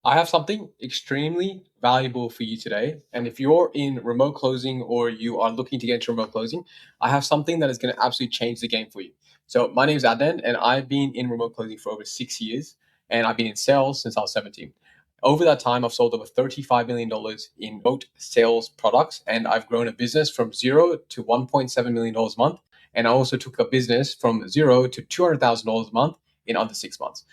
I have something extremely valuable for you today. And if you're in remote closing or you are looking to get into remote closing, I have something that is going to absolutely change the game for you. So, my name is Adnan, and I've been in remote closing for over 6 years, and I've been in sales since I was 17. Over that time, I've sold over $35 million in remote sales products, and I've grown a business from zero to $1.7 million a month. And I also took a business from zero to $200,000 a month in under 6 months.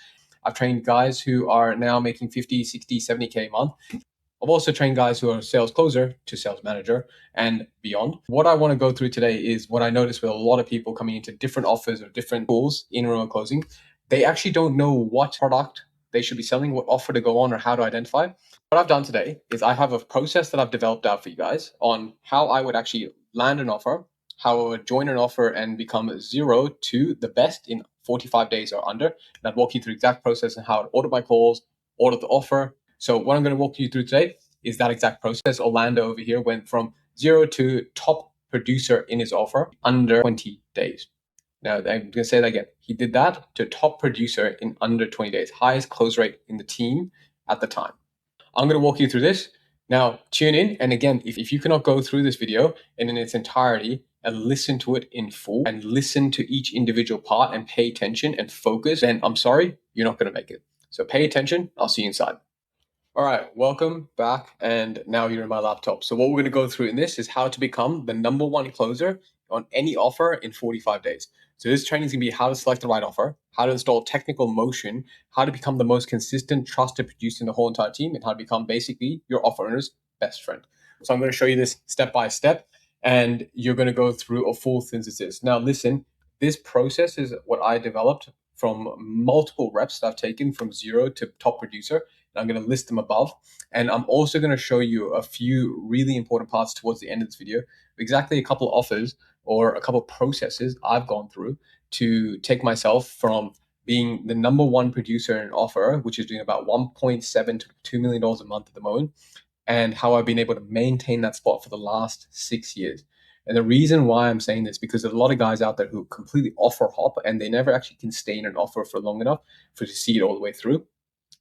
I've trained guys who are now making 50, 60, 70K a month. I've also trained guys who are sales closer to sales manager and beyond. What I want to go through today is what I noticed with a lot of people coming into different offers or different tools in remote closing. They actually don't know what product they should be selling, what offer to go on, or how to identify. What I've done today is I have a process that I've developed out for you guys on how I would actually land an offer, how I would join an offer and become zero to the best in 45 days or under. And I'd walk you through the exact process and how I'd order my calls, order the offer. So what I'm going to walk you through today is that exact process. Orlando over here went from zero to top producer in his offer under 20 days. Now, I'm going to say that again. He did that to top producer in under 20 days, highest close rate in the team at the time. I'm going to walk you through this. Now, tune in. And again, if you cannot go through this video in its entirety and listen to it in full and listen to each individual part and pay attention and focus, then I'm sorry, you're not going to make it. So pay attention. I'll see you inside. All right, welcome back. And now you're in my laptop. So what we're going to go through in this is how to become the number one closer on any offer in 45 days. So this training is going to be how to select the right offer, how to install technical motion, how to become the most consistent, trusted producer in the whole entire team, and how to become basically your offer owner's best friend. So I'm going to show you this step by step, and you're going to go through a full synthesis. Now, listen, this process is what I developed from multiple reps that I've taken from zero to top producer. I'm going to list them above. And I'm also going to show you a few really important parts towards the end of this video, exactly a couple of offers or a couple of processes I've gone through to take myself from being the number one producer in an offer, which is doing about 1.7 to $2 million a month at the moment, and how I've been able to maintain that spot for the last 6 years. And the reason why I'm saying this, because there's a lot of guys out there who completely offer hop and they never actually can stay in an offer for long enough for to see it all the way through.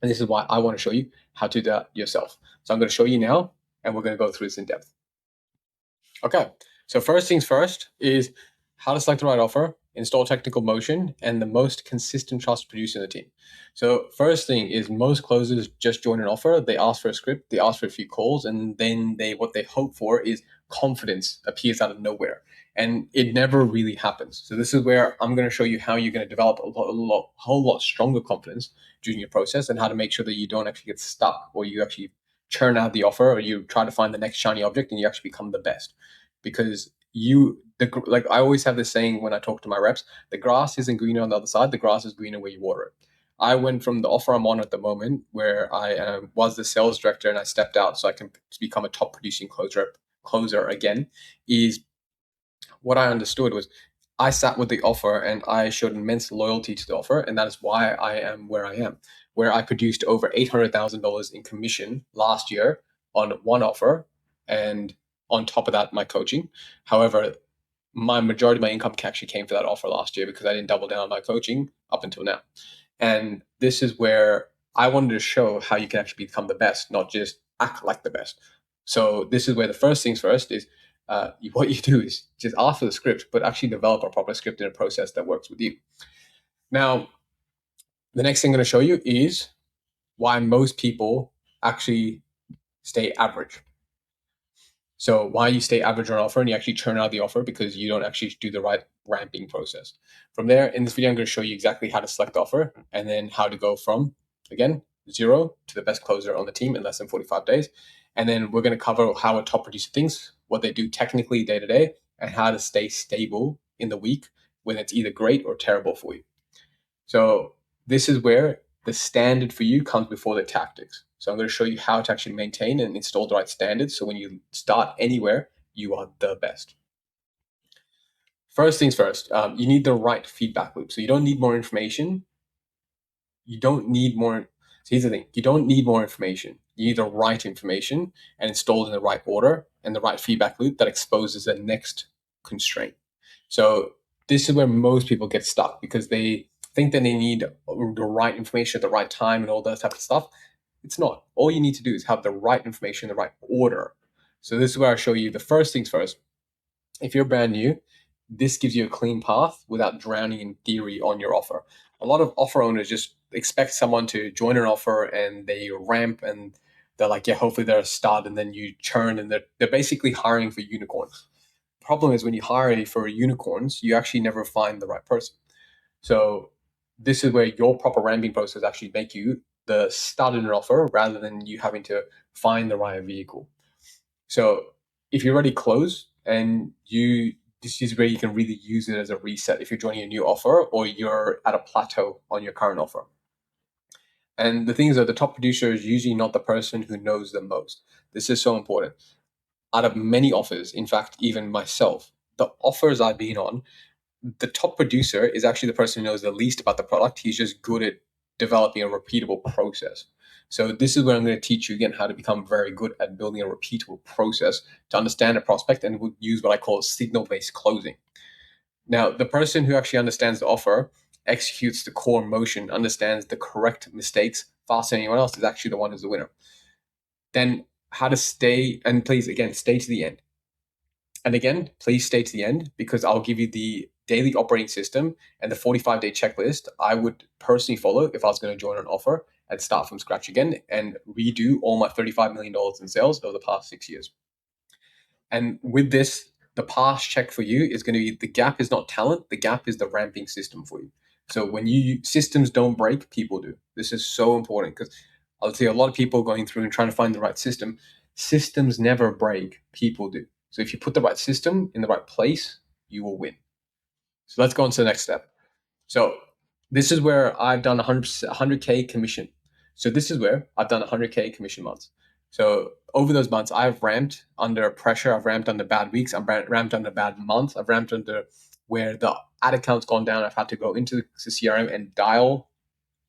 And this is why I want to show you how to do that yourself. So I'm going to show you now, and we're going to go through this in depth. Okay, so first things first is how to select the right offer, install technical motion, and the most consistent trust producer in the team. So first thing is most closers just join an offer, they ask for a script, they ask for a few calls, and then what they hope for is confidence appears out of nowhere. And it never really happens. So this is where I'm going to show you how you're going to develop a whole lot stronger confidence during your process and how to make sure that you don't actually get stuck or you actually churn out the offer or you try to find the next shiny object and you actually become the best. Because like I always have this saying when I talk to my reps, the grass isn't greener on the other side, the grass is greener where you water it. I went from the offer I'm on at the moment, where I was the sales director and I stepped out so I can become a top producing closer again, is what I understood was I sat with the offer and I showed immense loyalty to the offer. And that is why I am where I am, where I produced over $800,000 in commission last year on one offer. And on top of that, my coaching. However, my majority of my income actually came for that offer last year because I didn't double down on my coaching up until now. And this is where I wanted to show how you can actually become the best, not just act like the best. So this is where the first things first is what you do is just ask for the script, but actually develop a proper script in a process that works with you. Now, the next thing I'm going to show you is why most people actually stay average. So why you stay average on an offer and you actually churn out the offer because you don't actually do the right ramping process. From there, in this video, I'm going to show you exactly how to select the offer and then how to go from, again, zero to the best closer on the team in less than 45 days. And then we're going to cover how a top producer thinks, what they do technically day to day, and how to stay stable in the week when it's either great or terrible for you. So this is where the standard for you comes before the tactics. So I'm going to show you how to actually maintain and install the right standards. So when you start anywhere, you are the best. First things first, you need the right feedback loop. So you don't need more information. You don't need more. So here's the thing. You don't need more information. You need the right information and installed in the right order and the right feedback loop that exposes the next constraint. So this is where most people get stuck because they think that they need the right information at the right time and all that type of stuff. It's not. All you need to do is have the right information in the right order. So this is where I show you the first things first. If you're brand new, this gives you a clean path without drowning in theory on your offer. A lot of offer owners just expect someone to join an offer and they ramp and they're like, yeah, hopefully they're a stud, and then you churn and they're basically hiring for unicorns. Problem is when you hire for unicorns, you actually never find the right person. So this is where your proper ramping process actually make you the stud in an offer rather than you having to find the right vehicle. So if you're already closed and this is where you can really use it as a reset if you're joining a new offer or you're at a plateau on your current offer. And the thing is that the top producer is usually not the person who knows the most. This is so important. Out of many offers, in fact, even myself, the offers I've been on, the top producer is actually the person who knows the least about the product. He's just good at developing a repeatable process. So this is where I'm going to teach you again how to become very good at building a repeatable process to understand a prospect and use what I call signal-based closing. Now, the person who actually understands the offer, executes the core motion, understands the correct mistakes faster than anyone else is actually the one who's the winner. Then how to stay, and please, again, stay to the end. And again, please stay to the end because I'll give you the daily operating system and the 45-day checklist I would personally follow if I was going to join an offer and start from scratch again and redo all my $35 million in sales over the past 6 years. And with this, the pass check for you is going to be the gap is not talent, the gap is the ramping system for you. So when systems don't break, people do. This is so important because I'll see a lot of people going through and trying to find the right system. Systems never break, people do. So if you put the right system in the right place, you will win. So let's go on to the next step. So this is where I've done 100K commission. So this is where I've done 100K commission months. So over those months, I've ramped under pressure. I've ramped under bad weeks. I've ramped under bad months. I've ramped under where the ad account's gone down. I've had to go into the CRM and dial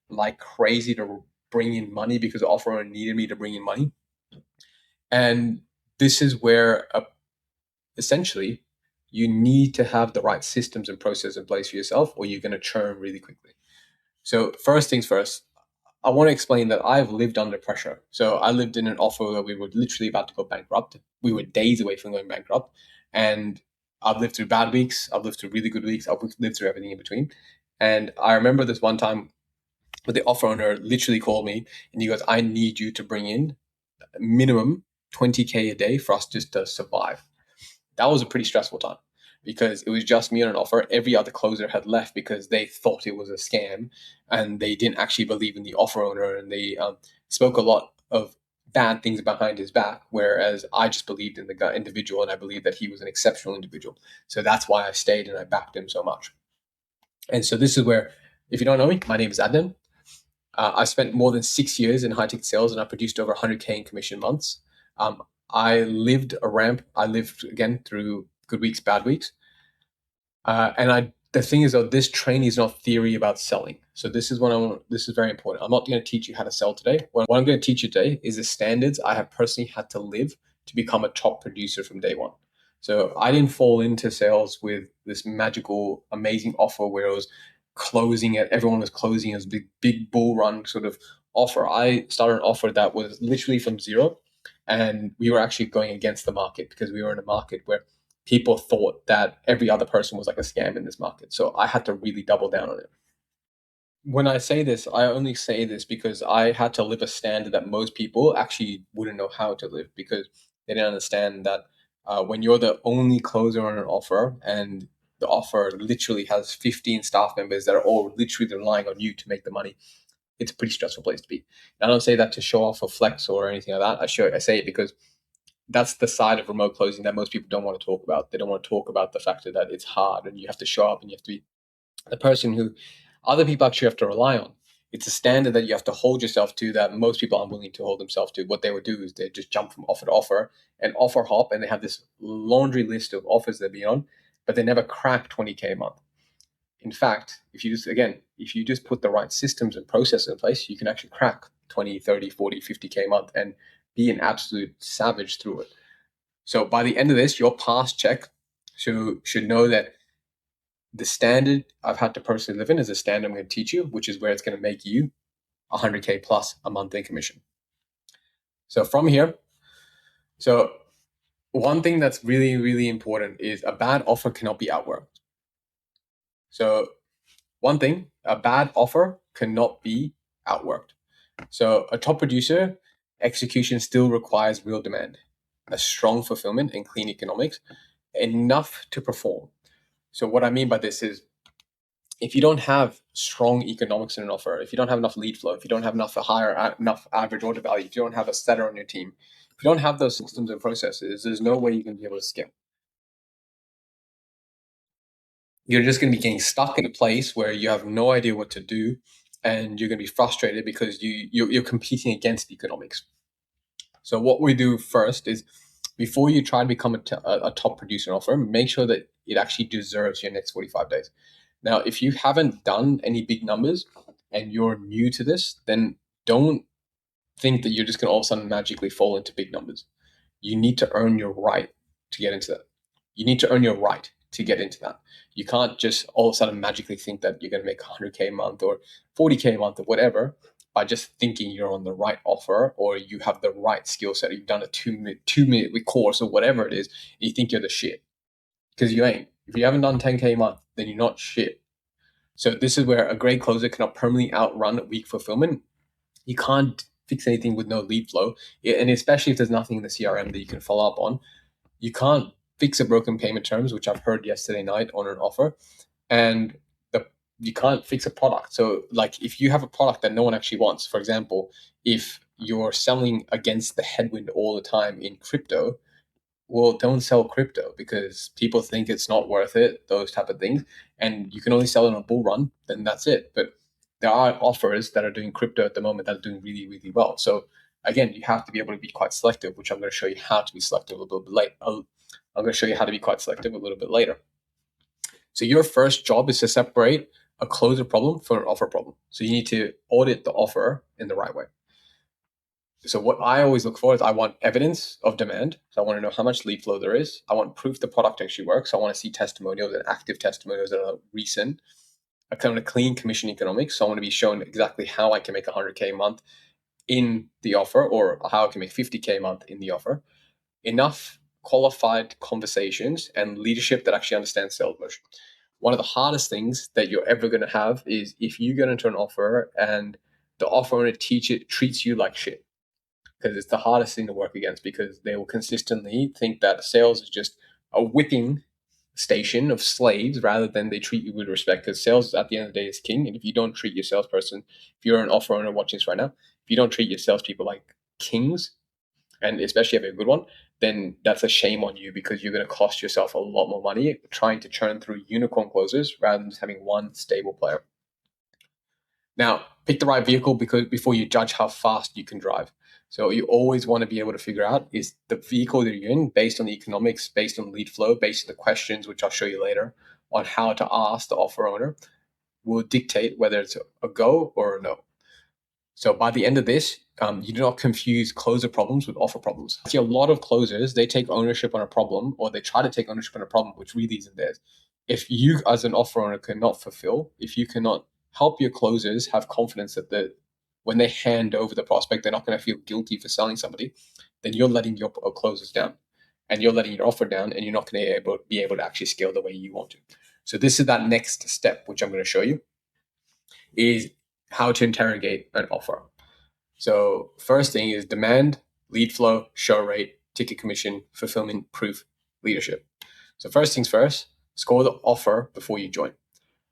like crazy to bring in money because the offer needed me to bring in money. And this is where essentially you need to have the right systems and processes in place for yourself or you're going to churn really quickly. So first things first, I want to explain that I've lived under pressure. So I lived in an offer where we were literally about to go bankrupt. We were days away from going bankrupt. And I've lived through bad weeks. I've lived through really good weeks. I've lived through everything in between. And I remember this one time where the offer owner literally called me and he goes, I need you to bring in minimum 20K a day for us just to survive. That was a pretty stressful time because it was just me on an offer. Every other closer had left because they thought it was a scam and they didn't actually believe in the offer owner, and they spoke a lot of bad things behind his back, whereas I just believed in the guy, individual, and I believed that he was an exceptional individual. So that's why I stayed and I backed him so much. And so this is where, if you don't know me, my name is Adnan. I spent more than 6 years in high-ticket sales and I produced over 100K in commission months. I lived a ramp. I lived, again, through good weeks, bad weeks. The thing is, though, this training is not theory about selling. So this is this is very important. I'm not going to teach you how to sell today. What I'm going to teach you today is the standards I have personally had to live to become a top producer from day one. So I didn't fall into sales with this magical, amazing offer where it was closing it. Everyone was closing as big bull run sort of offer. I started an offer that was literally from zero. And we were actually going against the market because we were in a market where people thought that every other person was like a scam in this market. So I had to really double down on it. When I say this, I only say this because I had to live a standard that most people actually wouldn't know how to live because they didn't understand that when you're the only closer on an offer and the offer literally has 15 staff members that are all literally relying on you to make the money, it's a pretty stressful place to be. And I don't say that to show off or flex or anything like that. I say it because that's the side of remote closing that most people don't want to talk about. They don't want to talk about the fact that it's hard and you have to show up and you have to be the person who other people actually have to rely on. It's a standard that you have to hold yourself to that most people aren't willing to hold themselves to. What they would do is they just jump from offer to offer and offer hop, and they have this laundry list of offers they'll be on, but they never crack 20K a month. In fact, if you just put the right systems and processes in place, you can actually crack 20, 30, 40, 50K a month and be an absolute savage through it. So by the end of this, your pass check should know that the standard I've had to personally live in is a standard I'm going to teach you, which is where it's going to make you 100K plus a month in commission. So from here, so one thing that's really, really important is a bad offer cannot be outworked. So one thing, a bad offer cannot be outworked. So a top producer execution still requires real demand, a strong fulfillment and clean economics, enough to perform. So what I mean by this is if you don't have strong economics in an offer, if you don't have enough lead flow, if you don't have enough average order value, if you don't have a setter on your team, if you don't have those systems and processes, there's no way you're going to be able to scale. You're just going to be getting stuck in a place where you have no idea what to do, and you're going to be frustrated because you're competing against economics. So what we do first is before you try to become a top producer offer, make sure that it actually deserves your next 45 days. Now, if you haven't done any big numbers and you're new to this, then don't think that you're just going to all of a sudden magically fall into big numbers. You need to earn your right to get into that. You need to earn your right to get into that. You can't just all of a sudden magically think that you're going to make 100K a month or 40K a month or whatever by just thinking you're on the right offer or you have the right skill set. You've done a two minute course or whatever it is, and you think you're the shit. Because you ain't. If you haven't done 10K a month, then you're not shit. So this is where a great closer cannot permanently outrun weak fulfillment. You can't fix anything with no lead flow, and especially if there's nothing in the CRM that you can follow up on. You can't fix a broken payment terms, which I've heard yesterday night on an offer, and you can't fix a product. So like if you have a product that no one actually wants, for example, if you're selling against the headwind all the time in crypto, well, don't sell crypto because people think it's not worth it, those type of things. And you can only sell in a bull run, then that's it. But there are offers that are doing crypto at the moment that are doing really, really well. So again, you have to be able to be quite selective, which I'm going to show you how to be selective a little bit later. I'm going to show you how to be quite selective a little bit later. So your first job is to separate a closer problem from an offer problem. So you need to audit the offer in the right way. So what I always look for is I want evidence of demand. So I want to know how much lead flow there is. I want proof the product actually works. So I want to see testimonials and active testimonials that are recent. I kind of clean commission economics. So I want to be shown exactly how I can make 100K a month in the offer or how I can make 50K a month in the offer. Enough qualified conversations and leadership that actually understands sales motion. One of the hardest things that you're ever going to have is if you get into an offer and the offer owner treats you like shit, because it's the hardest thing to work against because they will consistently think that sales is just a whipping station of slaves rather than they treat you with respect, because sales at the end of the day is king. And if you don't treat your salesperson, if you're an offer owner watching this right now, if you don't treat your salespeople like kings, and especially if you have a good one, then that's a shame on you because you're going to cost yourself a lot more money trying to churn through unicorn closers rather than just having one stable player. Now, pick the right vehicle because before you judge how fast you can drive. So you always want to be able to figure out is the vehicle that you're in based on the economics, based on lead flow, based on the questions, which I'll show you later on how to ask the offer owner, will dictate whether it's a go or a no. So by the end of this, you do not confuse closer problems with offer problems. I see a lot of closers, they take ownership on a problem or they try to take ownership on a problem, which really isn't theirs. If you as an offer owner cannot fulfill, if you cannot help your closers have confidence that when they hand over the prospect, they're not going to feel guilty for selling somebody, then you're letting your closers down and you're letting your offer down and you're not going to be able to actually scale the way you want to. So this is that next step, which I'm going to show you, is how to interrogate an offer. So first thing is demand, lead flow, show rate, ticket commission, fulfillment, proof, leadership. So first things first, score the offer before you join.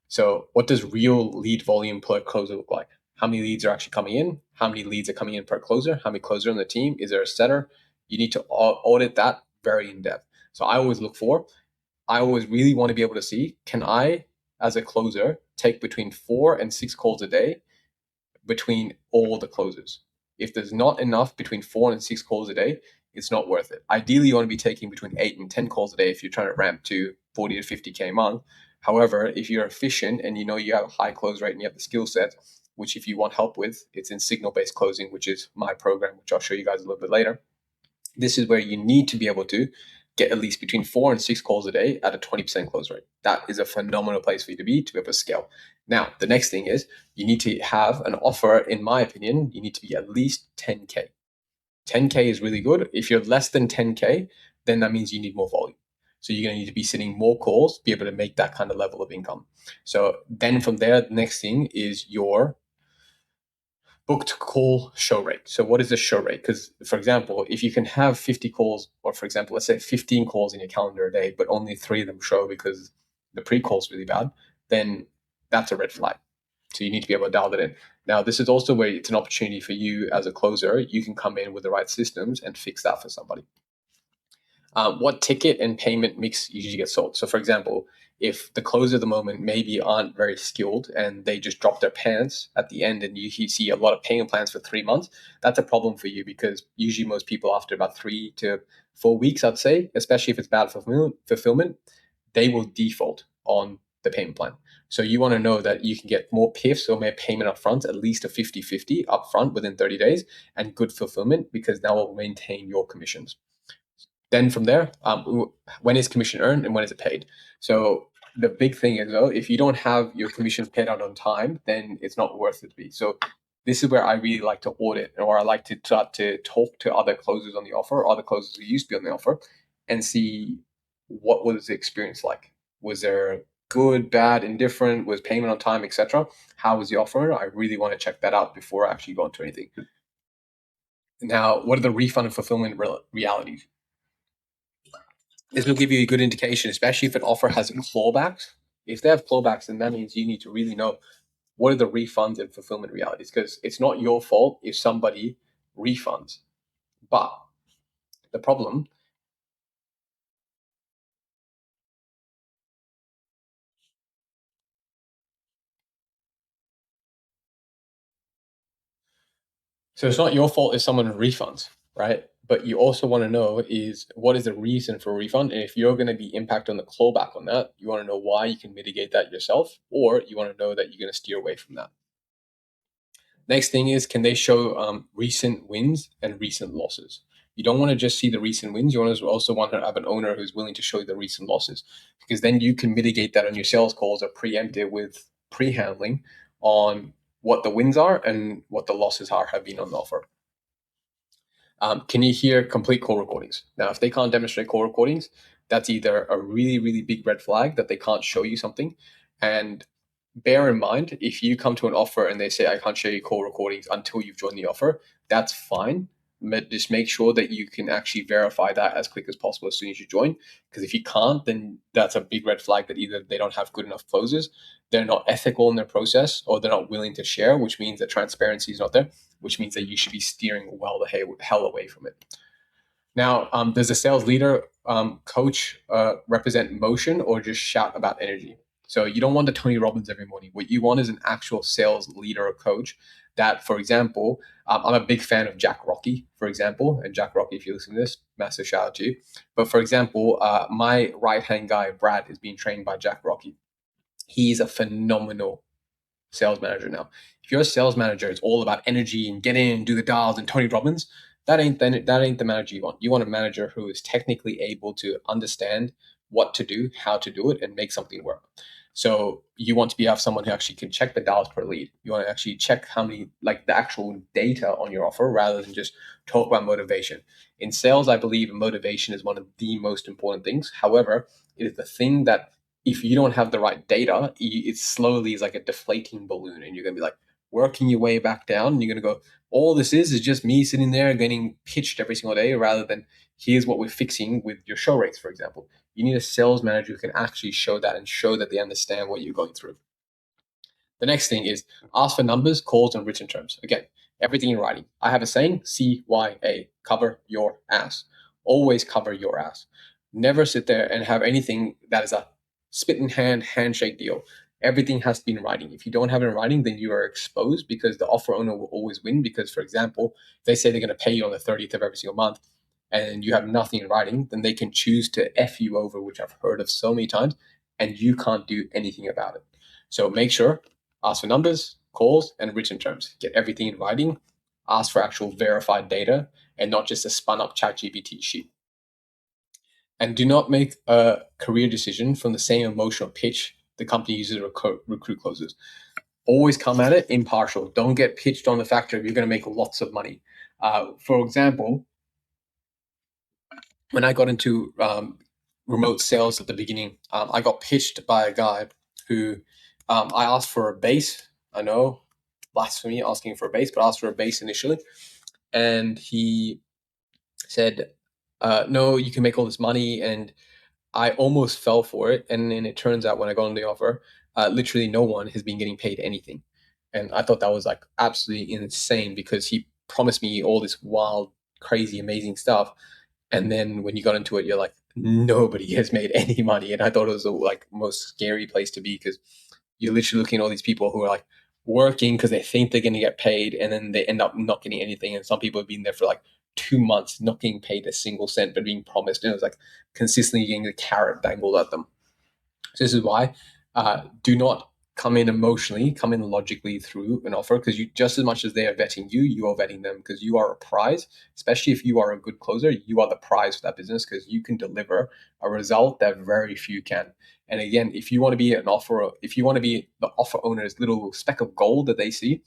So what does real lead volume per closer look like? How many leads are actually coming in? How many leads are coming in per closer? How many closers on the team? Is there a setter? You need to audit that very in depth. So I always really want to be able to see, can I, as a closer, take between 4 and 6 calls a day between all the closers? If there's not enough between 4 and 6 calls a day, it's not worth it. Ideally, you want to be taking between 8 and 10 calls a day if you're trying to ramp to 40 to 50K a month. However, if you're efficient and you know you have a high close rate and you have the skill set, which if you want help with, it's in signal-based closing, which is my program, which I'll show you guys a little bit later. This is where you need to be able to get at least between 4 and 6 calls a day at a 20% close rate. That is a phenomenal place for you to be able to scale. Now, the next thing is you need to have an offer, in my opinion, you need to be at least 10K. 10K is really good. If you're less than 10K, then that means you need more volume. So you're going to need to be sitting more calls, be able to make that kind of level of income. So then from there, the next thing is your booked call show rate. So what is the show rate? Because for example, if you can have 50 calls, or for example, let's say 15 calls in your calendar a day, but only 3 of them show because the pre-call is really bad, then that's a red flag. So you need to be able to dial that in. Now, this is also where it's an opportunity for you as a closer. You can come in with the right systems and fix that for somebody. What ticket and payment mix usually gets sold? So, for example, if the closer at the moment maybe aren't very skilled and they just drop their pants at the end and you see a lot of payment plans for 3 months, that's a problem for you because usually most people after about 3 to 4 weeks, I'd say, especially if it's bad fulfillment, they will default on the payment plan. So you want to know that you can get more PIFs or more payment upfront, at least a 50-50 upfront within 30 days and good fulfillment because that will maintain your commissions. Then from there, when is commission earned and when is it paid? So the big thing is though, if you don't have your commissions paid out on time, then it's not worth it to be. So this is where I really like to audit, or I like to start to talk to other closers on the offer, other closers who used to be on the offer, and see what was the experience like. Was there good, bad, indifferent? Was payment on time, etc.? How was the offer? I really want to check that out before I actually go into anything. Now, what are the refund and fulfillment realities? This will give you a good indication, especially if an offer has clawbacks. If they have clawbacks, then that means you need to really know what are the refunds and fulfillment realities, because it's not your fault if somebody refunds. But the problem, so it's not your fault if someone refunds, right? But you also want to know is what is the reason for a refund, and if you're going to be impacted on the clawback on that, you want to know why you can mitigate that yourself, or you want to know that you're going to steer away from that. Next thing is, can they show recent wins and recent losses? You don't want to just see the recent wins. You also want to have an owner who's willing to show you the recent losses, because then you can mitigate that on your sales calls or preempt it with pre-handling on what the wins are and what the losses are have been on the offer. Can you hear complete call recordings? Now, if they can't demonstrate call recordings, that's either a really, really big red flag that they can't show you something. And bear in mind, if you come to an offer and they say, I can't show you call recordings until you've joined the offer, that's fine. But just make sure that you can actually verify that as quick as possible as soon as you join. Because if you can't, then that's a big red flag that either they don't have good enough closes, they're not ethical in their process, or they're not willing to share, which means that transparency is not there, which means that you should be steering well the hell away from it. Now, does a sales leader coach represent motion or just shout about energy? So you don't want the Tony Robbins every morning. What you want is an actual sales leader or coach that, for example, I'm a big fan of Jack Rocky, for example. And Jack Rocky, if you listen to this, massive shout out to you. But for example, my right-hand guy, Brad, is being trained by Jack Rocky. He's a phenomenal sales manager now. If you're a sales manager, it's all about energy and get in and do the dials and Tony Robbins. That ain't the manager you want. You want a manager who is technically able to understand what to do, how to do it, and make something work. So you want to have someone who actually can check the dials per lead. You want to actually check how many, like the actual data on your offer, rather than just talk about motivation. In sales, I believe motivation is one of the most important things. However, it is the thing that if you don't have the right data, it slowly is like a deflating balloon, and you're gonna be like working your way back down. And you're gonna go, all this is just me sitting there getting pitched every single day, rather than here's what we're fixing with your show rates, for example. You need a sales manager who can actually show that and show that they understand what you're going through. The next thing is ask for numbers, calls, and written terms. Again, everything in writing. I have a saying, CYA, cover your ass. Always cover your ass. Never sit there and have anything that is a spit in hand handshake deal. Everything has to be in writing. If you don't have it in writing, then you are exposed, because the offer owner will always win. Because, for example, if they say they're going to pay you on the 30th of every single month and you have nothing in writing, then they can choose to F you over, which I've heard of so many times, and you can't do anything about it. So make sure, ask for numbers, calls, and written terms. Get everything in writing. Ask for actual verified data and not just a spun up ChatGPT sheet. And do not make a career decision from the same emotional pitch the company uses to recruit closers. Always come at it impartial. Don't get pitched on the factor of you're going to make lots of money. For example, when I got into remote sales at the beginning, I got pitched by a guy who I asked for a base. I know, blasphemy asking for a base, but I asked for a base initially. And he said, no, you can make all this money. And I almost fell for it. And then it turns out when I got on the offer, literally no one has been getting paid anything. And I thought that was like absolutely insane because he promised me all this wild, crazy, amazing stuff. And then when you got into it, you're like, nobody has made any money. And I thought it was the like most scary place to be because you're literally looking at all these people who are like working because they think they're going to get paid, and then they end up not getting anything. And some people have been there for like 2 months, not getting paid a single cent, but being promised. And it was like consistently getting the carrot dangled at them. So this is why do not come in emotionally, come in logically through an offer, because you just as much as they are vetting you, you are vetting them because you are a prize. Especially if you are a good closer, you are the prize for that business because you can deliver a result that very few can. And again, if you want to be an offer, if you want to be the offer owner's little speck of gold that they see,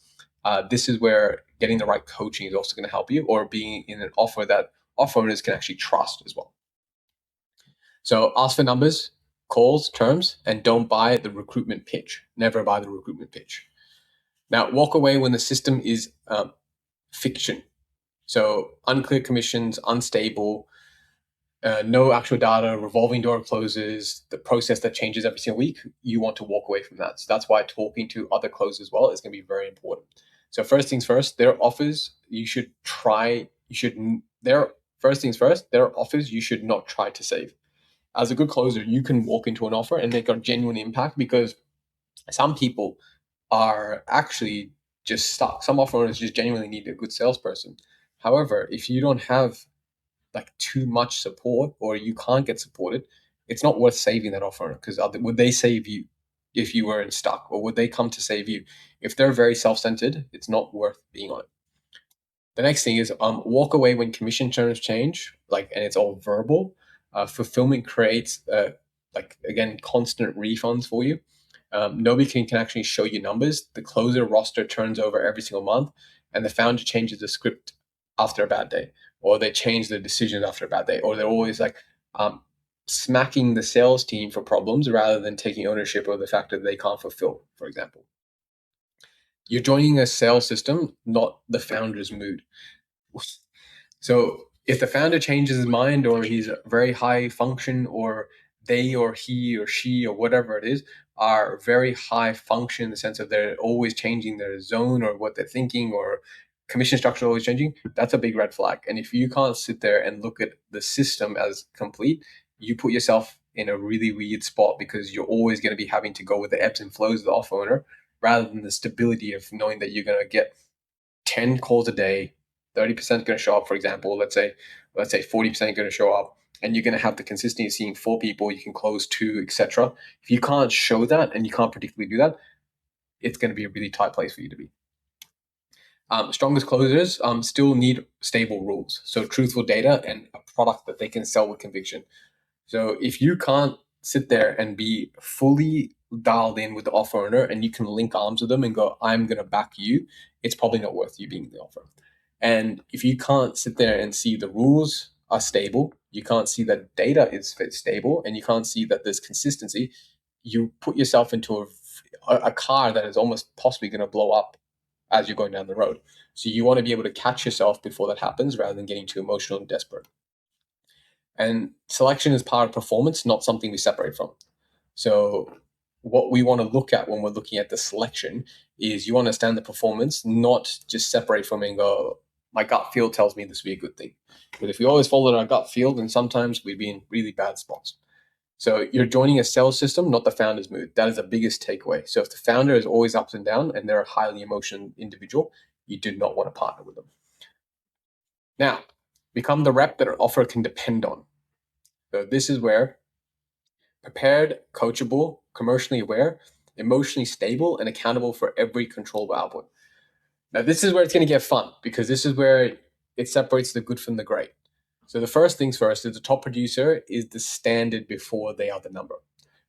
this is where getting the right coaching is also going to help you, or being in an offer that offer owners can actually trust as well. So ask for numbers, calls, terms, and don't buy the recruitment pitch. Never buy the recruitment pitch. Now, walk away when the system is fiction. So unclear commissions, unstable, no actual data, revolving door closes, the process that changes every single week. You want to walk away from that. So that's why talking to other closers as well is going to be very important. So first things first, their offers you should try. You should their first things first. Their offers you should not try to save. As a good closer, you can walk into an offer and make a genuine impact because some people are actually just stuck. Some offer owners just genuinely need a good salesperson. However, if you don't have like too much support or you can't get supported, it's not worth saving that offer because would they save you if you weren't stuck, or would they come to save you? If they're very self-centered, it's not worth being on it. The next thing is walk away when commission terms change, like, and it's all verbal. Fulfillment creates like again constant refunds for you. Nobody can actually show you numbers. The closer roster turns over every single month, and the founder changes the script after a bad day, or they change the decision after a bad day, or they're always like smacking the sales team for problems rather than taking ownership of the fact that they can't fulfill, for example. You're joining a sales system, not the founder's mood. So if the founder changes his mind, or he's very high function, or they or he or she or whatever it is are very high function in the sense of they're always changing their zone or what they're thinking, or commission structure always changing, that's a big red flag. And if you can't sit there and look at the system as complete, you put yourself in a really weird spot because you're always going to be having to go with the ebbs and flows of the off owner rather than the stability of knowing that you're going to get 10 calls a day, 30% going to show up, for example. Let's say 40% going to show up, and you're going to have the consistency of seeing 4 people, you can close 2, etc. If you can't show that and you can't predictably do that, it's going to be a really tight place for you to be. Strongest closers still need stable rules, so truthful data and a product that they can sell with conviction. So if you can't sit there and be fully dialed in with the offer owner and you can link arms with them and go, I'm going to back you, it's probably not worth you being the offer. And if you can't sit there and see the rules are stable, you can't see that data is stable, and you can't see that there's consistency, you put yourself into a car that is almost possibly going to blow up as you're going down the road. So you want to be able to catch yourself before that happens rather than getting too emotional and desperate. And selection is part of performance, not something we separate from. So what we want to look at when we're looking at the selection is you understand the performance, not just separate from it and go, my gut feel tells me this would be a good thing. But if we always followed our gut feel, then sometimes we'd be in really bad spots. So you're joining a sales system, not the founder's mood. That is the biggest takeaway. So if the founder is always up and down and they're a highly emotional individual, you do not want to partner with them. Now, become the rep that an offer can depend on. So this is where prepared, coachable, commercially aware, emotionally stable, and accountable for every controllable output. Now, this is where it's going to get fun because this is where it separates the good from the great. So the first things first is the top producer is the standard before they are the number.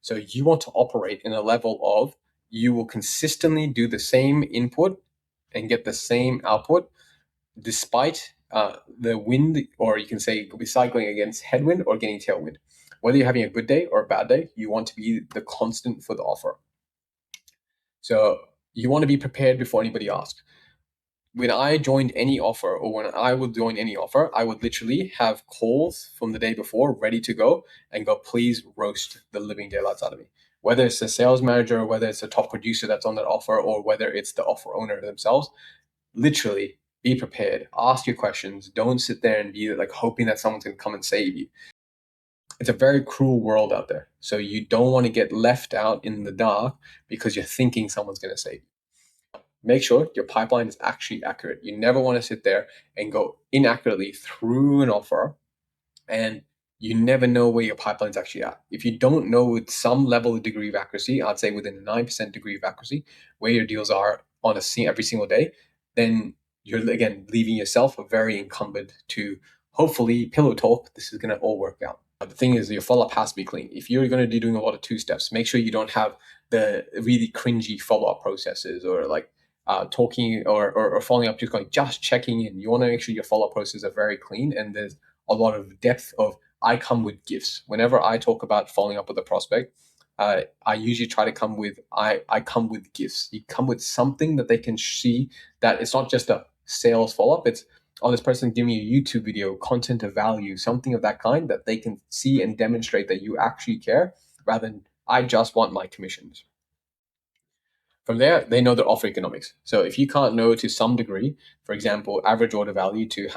So you want to operate in a level of you will consistently do the same input and get the same output despite the wind, or you can say recycling against headwind or getting tailwind. Whether you're having a good day or a bad day, you want to be the constant for the offer. So you want to be prepared before anybody asks. When I joined any offer, or when I would join any offer, I would literally have calls from the day before ready to go and go, please roast the living daylights out of me. Whether it's a sales manager, whether it's a top producer that's on that offer, or whether it's the offer owner themselves, literally be prepared, ask your questions. Don't sit there and be like hoping that someone's going to come and save you. It's a very cruel world out there. So you don't want to get left out in the dark because you're thinking someone's going to save you. Make sure your pipeline is actually accurate. You never want to sit there and go inaccurately through an offer, and you never know where your pipeline is actually at. If you don't know with some level of degree of accuracy, I'd say within a 9% degree of accuracy, where your deals are on every single day, then you're again leaving yourself very encumbered to hopefully pillow talk. This is going to all work out. The thing is, your follow up has to be clean. If you're going to be doing a lot of two steps, make sure you don't have the really cringy follow up processes, or like talking or following up, just checking in. You want to make sure your follow up processes are very clean, and there's a lot of depth of I come with gifts. Whenever I talk about following up with a prospect, I usually try to come with I come with gifts. You come with something that they can see, that it's not just a sales follow up. It's, oh, this person give me a YouTube video, content of value, something of that kind that they can see and demonstrate that you actually care, rather than I just want my commissions. From there, they know their offer economics. So if you can't know to some degree, for example, average order value to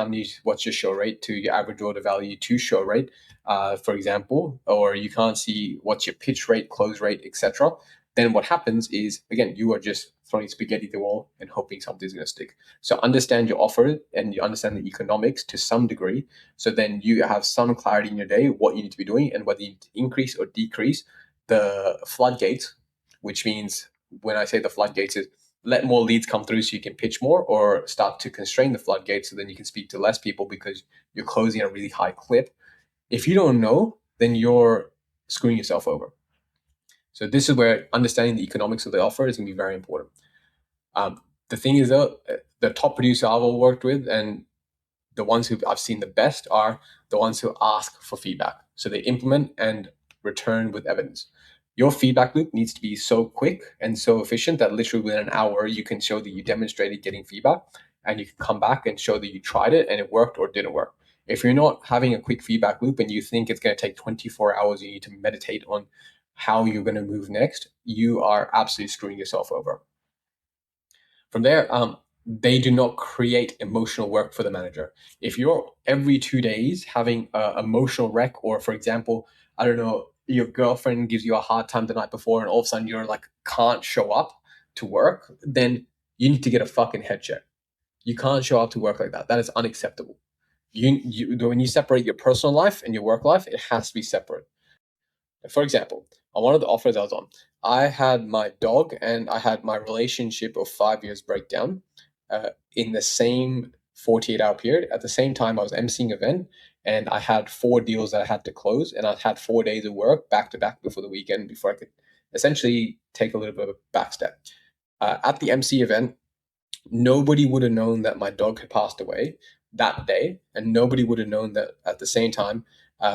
what's your show rate to your average order value to show rate, for example, or you can't see what's your pitch rate, close rate, etc., then what happens is, again, you are just throwing spaghetti at the wall and hoping something's going to stick. So understand your offer and you understand the economics to some degree. So then you have some clarity in your day, what you need to be doing, and whether you need to increase or decrease the floodgates, which means, when I say the floodgates, is let more leads come through so you can pitch more, or start to constrain the floodgates so then you can speak to less people because you're closing at a really high clip. If you don't know, then you're screwing yourself over. So this is where understanding the economics of the offer is going to be very important. The thing is, though, the top producer I've all worked with, and the ones who I've seen the best, are the ones who ask for feedback. So they implement and return with evidence. Your feedback loop needs to be so quick and so efficient that literally within an hour, you can show that you demonstrated getting feedback, and you can come back and show that you tried it and it worked or didn't work. If you're not having a quick feedback loop and you think it's going to take 24 hours, you need to meditate on how you're going to move next, you are absolutely screwing yourself over. From there, they do not create emotional work for the manager. If you're every 2 days having an emotional wreck, or for example, I don't know, your girlfriend gives you a hard time the night before and all of a sudden you're like, can't show up to work, then you need to get a fucking head check. You can't show up to work like that. That is unacceptable. When you separate your personal life and your work life, it has to be separate. For example, on one of the offers I was on, I had my dog and I had my relationship of 5 years breakdown in the same 48-hour period. At the same time, I was emceeing an event and I had 4 deals that I had to close, and I had 4 days of work back to back before the weekend before I could essentially take a little bit of a back step. At the MC event, nobody would have known that my dog had passed away that day, and nobody would have known that at the same time,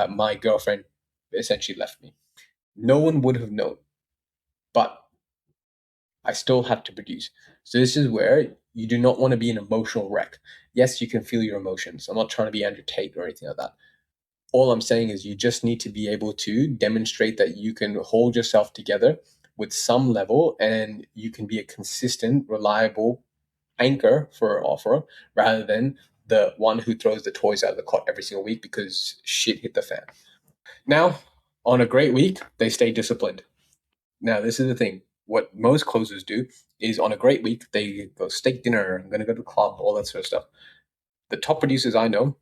my girlfriend essentially left me. No one would have known, but I still had to produce. So this is where you do not want to be an emotional wreck. Yes, you can feel your emotions. I'm not trying to be Andrew Tate or anything like that. All I'm saying is you just need to be able to demonstrate that you can hold yourself together with some level, and you can be a consistent, reliable anchor for an offer, rather than the one who throws the toys out of the cot every single week because shit hit the fan. Now, on a great week, they stay disciplined. Now, this is the thing. What most closers do is on a great week, they go steak dinner, I'm going to go to the club, all that sort of stuff. The top producers I know,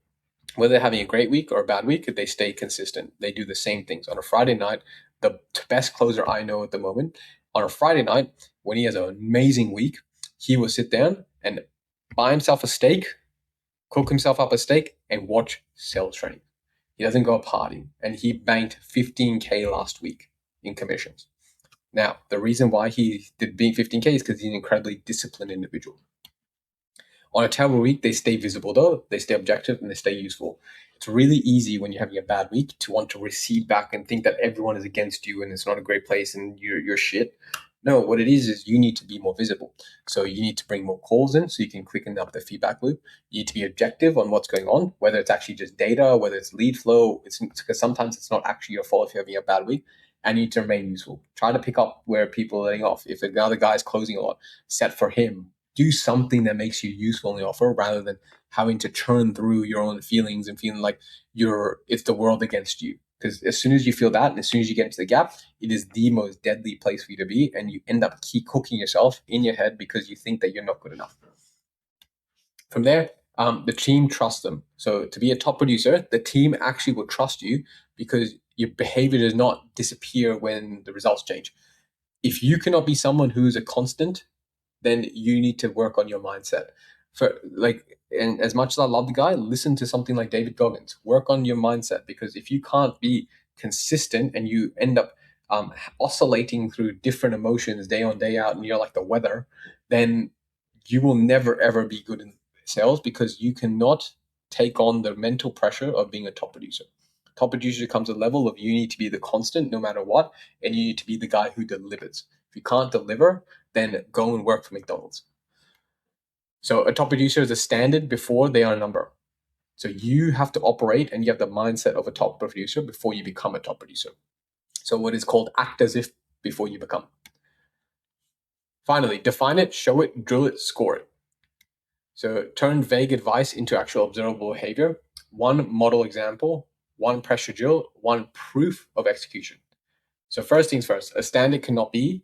whether they're having a great week or a bad week, they stay consistent. They do the same things. On a Friday night, the best closer I know at the moment, on a Friday night, when he has an amazing week, he will sit down and buy himself a steak, cook himself up a steak, and watch sales training. He doesn't go partying, and he banked 15K last week in commissions. Now, the reason why he did being 15K is because he's an incredibly disciplined individual. On a terrible week, they stay visible though, they stay objective, and they stay useful. It's really easy when you're having a bad week to want to recede back and think that everyone is against you and it's not a great place and you're shit. No, what it is you need to be more visible. So you need to bring more calls in so you can quicken up the feedback loop. You need to be objective on what's going on, whether it's actually just data, whether it's lead flow. It's because sometimes it's not actually your fault if you're having a bad week, and you need to remain useful. Try to pick up where people are letting off. If another guy's closing a lot, set for him. Do something that makes you useful in the offer rather than having to churn through your own feelings and feeling like it's the world against you. Because as soon as you feel that and as soon as you get into the gap, it is the most deadly place for you to be. And you end up keep cooking yourself in your head because you think that you're not good enough. From there, the team trusts them. So to be a top producer, the team actually will trust you because your behavior does not disappear when the results change. If you cannot be someone who's a constant, then you need to work on your mindset. And as much as I love the guy, listen to something like David Goggins. Work on your mindset, because if you can't be consistent and you end up oscillating through different emotions day on day out, and you're like the weather, then you will never ever be good in sales because you cannot take on the mental pressure of being a top producer. Top producer comes a level of you need to be the constant no matter what, and you need to be the guy who delivers. If you can't deliver, then go and work for McDonald's. So a top producer is a standard before they are a number. So you have to operate and you have the mindset of a top producer before you become a top producer. So what is called act as if before you become. Finally, define it, show it, drill it, score it. So turn vague advice into actual observable behavior. One model example, one pressure drill, one proof of execution. So first things first, a standard cannot be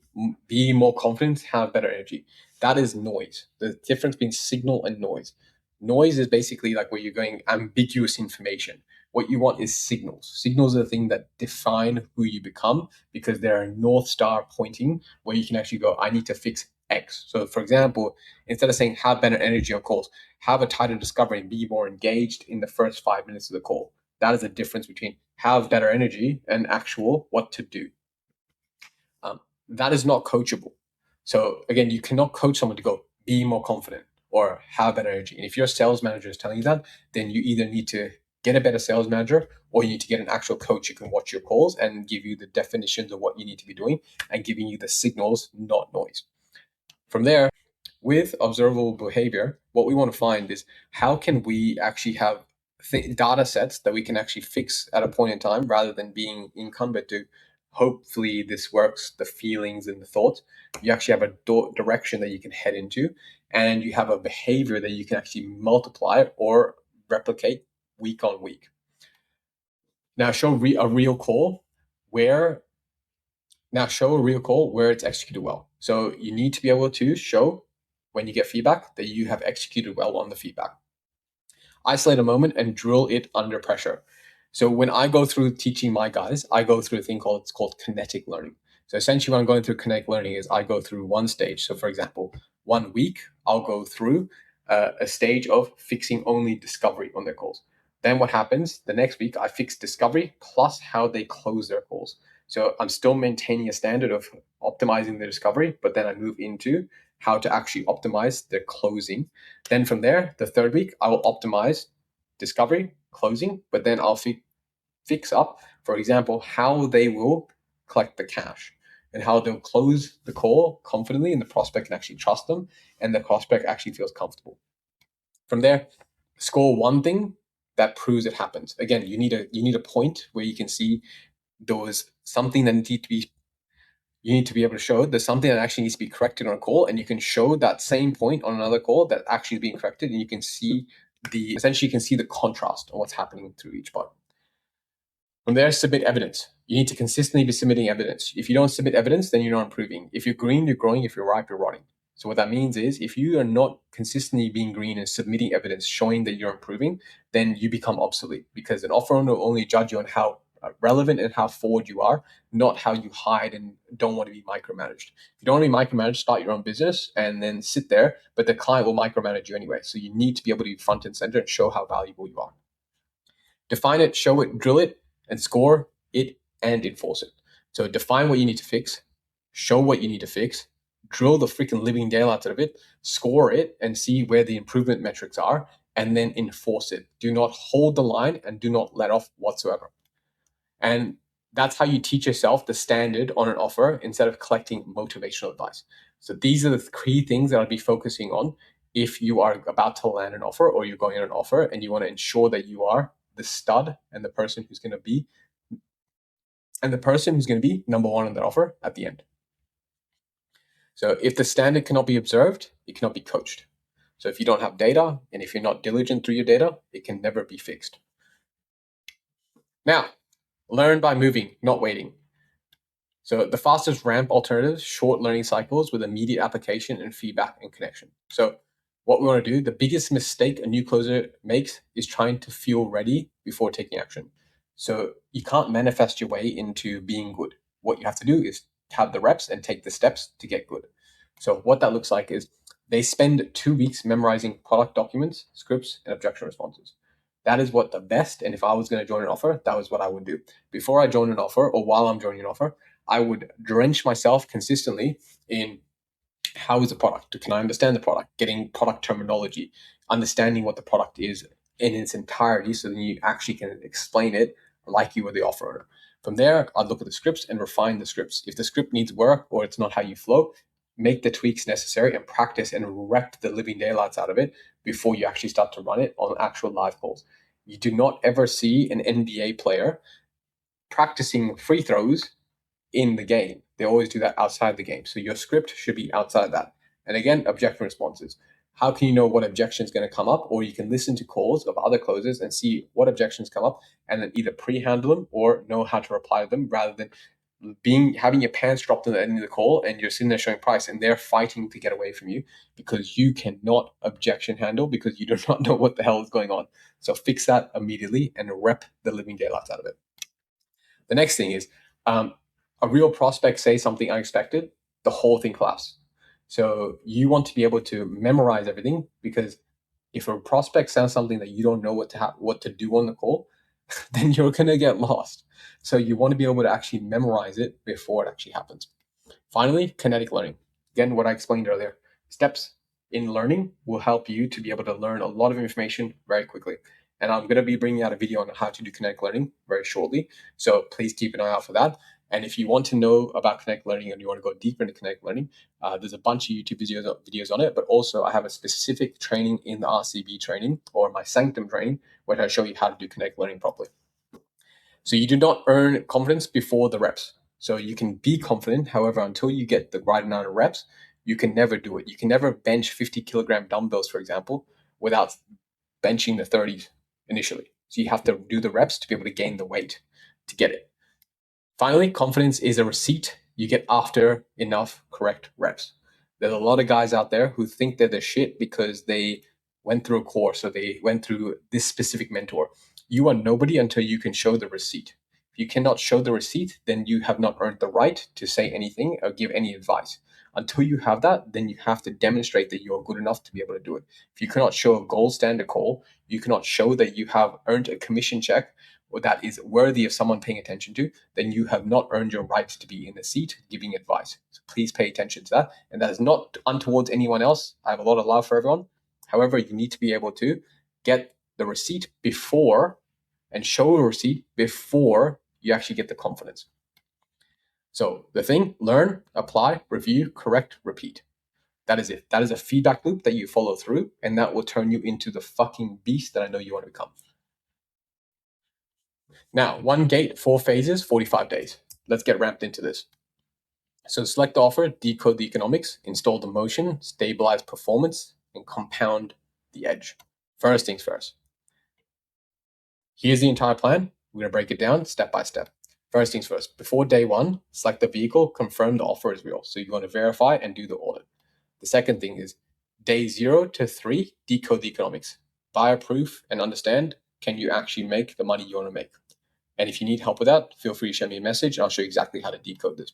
more confident, have better energy. That is noise. The difference between signal and noise. Noise is basically like where you're going ambiguous information. What you want is signals. Signals are the thing that define who you become because they're a North Star pointing where you can actually go, I need to fix X. So for example, instead of saying have better energy on calls, have a tighter discovery and be more engaged in the first 5 minutes of the call. That is the difference between have better energy and actual what to do. That is not coachable. So again, you cannot coach someone to go be more confident or have better energy. And if your sales manager is telling you that, then you either need to get a better sales manager or you need to get an actual coach who can watch your calls and give you the definitions of what you need to be doing and giving you the signals, not noise. From there, with observable behavior, what we want to find is how can we actually have data sets that we can actually fix at a point in time rather than being incumbent to hopefully this works, the feelings and the thoughts. You actually have a direction that you can head into, and you have a behavior that you can actually multiply or replicate week on week. Now show a real call where it's executed well. So you need to be able to show when you get feedback that you have executed well on the feedback. Isolate a moment and drill it under pressure. So when I go through teaching my guys, I go through a thing called kinetic learning. So essentially what I'm going through kinetic learning is I go through one stage. So for example, 1 week, I'll go through a stage of fixing only discovery on their calls. Then what happens the next week, I fix discovery plus how they close their calls. So I'm still maintaining a standard of optimizing the discovery, but then I move into how to actually optimize the closing. Then from there, the third week, I will optimize discovery, closing, but then I'll fix up, for example, how they will collect the cash and how they'll close the call confidently and the prospect can actually trust them and the prospect actually feels comfortable. From there, score one thing that proves it happens. Again, you need a point where you can see there was something that you need to be able to show there's something that actually needs to be corrected on a call, and you can show that same point on another call that actually is being corrected, and you can see the contrast on what's happening through each part. From there, submit evidence. You need to consistently be submitting evidence. If you don't submit evidence, then you're not improving. If you're green, you're growing. If you're ripe, you're rotting. So what that means is if you are not consistently being green and submitting evidence showing that you're improving, then you become obsolete because an offer owner will only judge you on how relevant and how forward you are, not how you hide and don't want to be micromanaged. If you don't want to be micromanaged, start your own business and then sit there, but the client will micromanage you anyway. So you need to be able to be front and center and show how valuable you are. Define it, show it, drill it, and score it and enforce it. So define what you need to fix, show what you need to fix, drill the freaking living daylights out of it, score it, and see where the improvement metrics are, and then enforce it. Do not hold the line and do not let off whatsoever. And that's how you teach yourself the standard on an offer instead of collecting motivational advice. So these are the key things that I'd be focusing on if you are about to land an offer or you're going on an offer and you want to ensure that you are the stud and the person who's going to be number one on that offer at the end. So if the standard cannot be observed, it cannot be coached. So if you don't have data and if you're not diligent through your data, it can never be fixed. Now, learn by moving, not waiting. So the fastest ramp alternatives, short learning cycles with immediate application and feedback and connection. So what we want to do, the biggest mistake a new closer makes is trying to feel ready before taking action. So you can't manifest your way into being good. What you have to do is have the reps and take the steps to get good. So what that looks like is they spend 2 weeks memorizing product documents, scripts, and objection responses. That is what the best, and if I was going to join an offer, that was what I would do. Before I join an offer or while I'm joining an offer, I would drench myself consistently in how is the product? Can I understand the product? Getting product terminology, understanding what the product is in its entirety so then you actually can explain it like you were the offer owner. From there, I'd look at the scripts and refine the scripts. If the script needs work or it's not how you flow, make the tweaks necessary and practice and rep the living daylights out of it before you actually start to run it on actual live calls. You do not ever see an NBA player practicing free throws in the game. They always do that outside the game. So your script should be outside that. And again, objection responses. How can you know what objection is going to come up? Or you can listen to calls of other closers and see what objections come up and then either pre-handle them or know how to reply to them rather than having your pants dropped at the end of the call and you're sitting there showing price and they're fighting to get away from you because you cannot objection handle because you do not know what the hell is going on. So fix that immediately and rep the living daylights out of it. The next thing is a real prospect say something unexpected, the whole thing collapses. So you want to be able to memorize everything because if a prospect says something that you don't know what to do on the call, then you're going to get lost. So you want to be able to actually memorize it before it actually happens. Finally, kinetic learning. Again, what I explained earlier. Steps in learning will help you to be able to learn a lot of information very quickly. And I'm going to be bringing out a video on how to do kinetic learning very shortly. So please keep an eye out for that. And if you want to know about kinetic learning and you want to go deeper into kinetic learning, there's a bunch of YouTube videos on it. But also I have a specific training in the RCB training or my Sanctum training where I show you how to do kinetic learning properly. So you do not earn confidence before the reps. So you can be confident. However, until you get the right amount of reps, you can never do it. You can never bench 50-kilogram dumbbells, for example, without benching the 30s initially. So you have to do the reps to be able to gain the weight to get it. Finally, confidence is a receipt you get after enough correct reps. There's a lot of guys out there who think they're the shit because they went through a course or they went through this specific mentor. You are nobody until you can show the receipt. If you cannot show the receipt, then you have not earned the right to say anything or give any advice. Until you have that, then you have to demonstrate that you're good enough to be able to do it. If you cannot show a gold standard call, you cannot show that you have earned a commission check or that is worthy of someone paying attention to, then you have not earned your right to be in the seat giving advice. So please pay attention to that. And that is not untowards anyone else. I have a lot of love for everyone. However, you need to be able to get the receipt before and show a receipt before you actually get the confidence. So the thing, learn, apply, review, correct, repeat. That is it. That is a feedback loop that you follow through, and that will turn you into the fucking beast that I know you want to become. Now, 1 gate, 4 phases, 45 days. Let's get ramped into this. So select the offer, decode the economics, install the motion, stabilize performance, and compound the edge. First things first. Here's the entire plan. We're going to break it down step by step. First things first, before day 1, select the vehicle, confirm the offer is real. So you're going to verify and do the audit. The second thing is day 0 to 3, decode the economics. Buyer proof and understand, can you actually make the money you want to make? And if you need help with that, feel free to send me a message. I'll show you exactly how to decode this.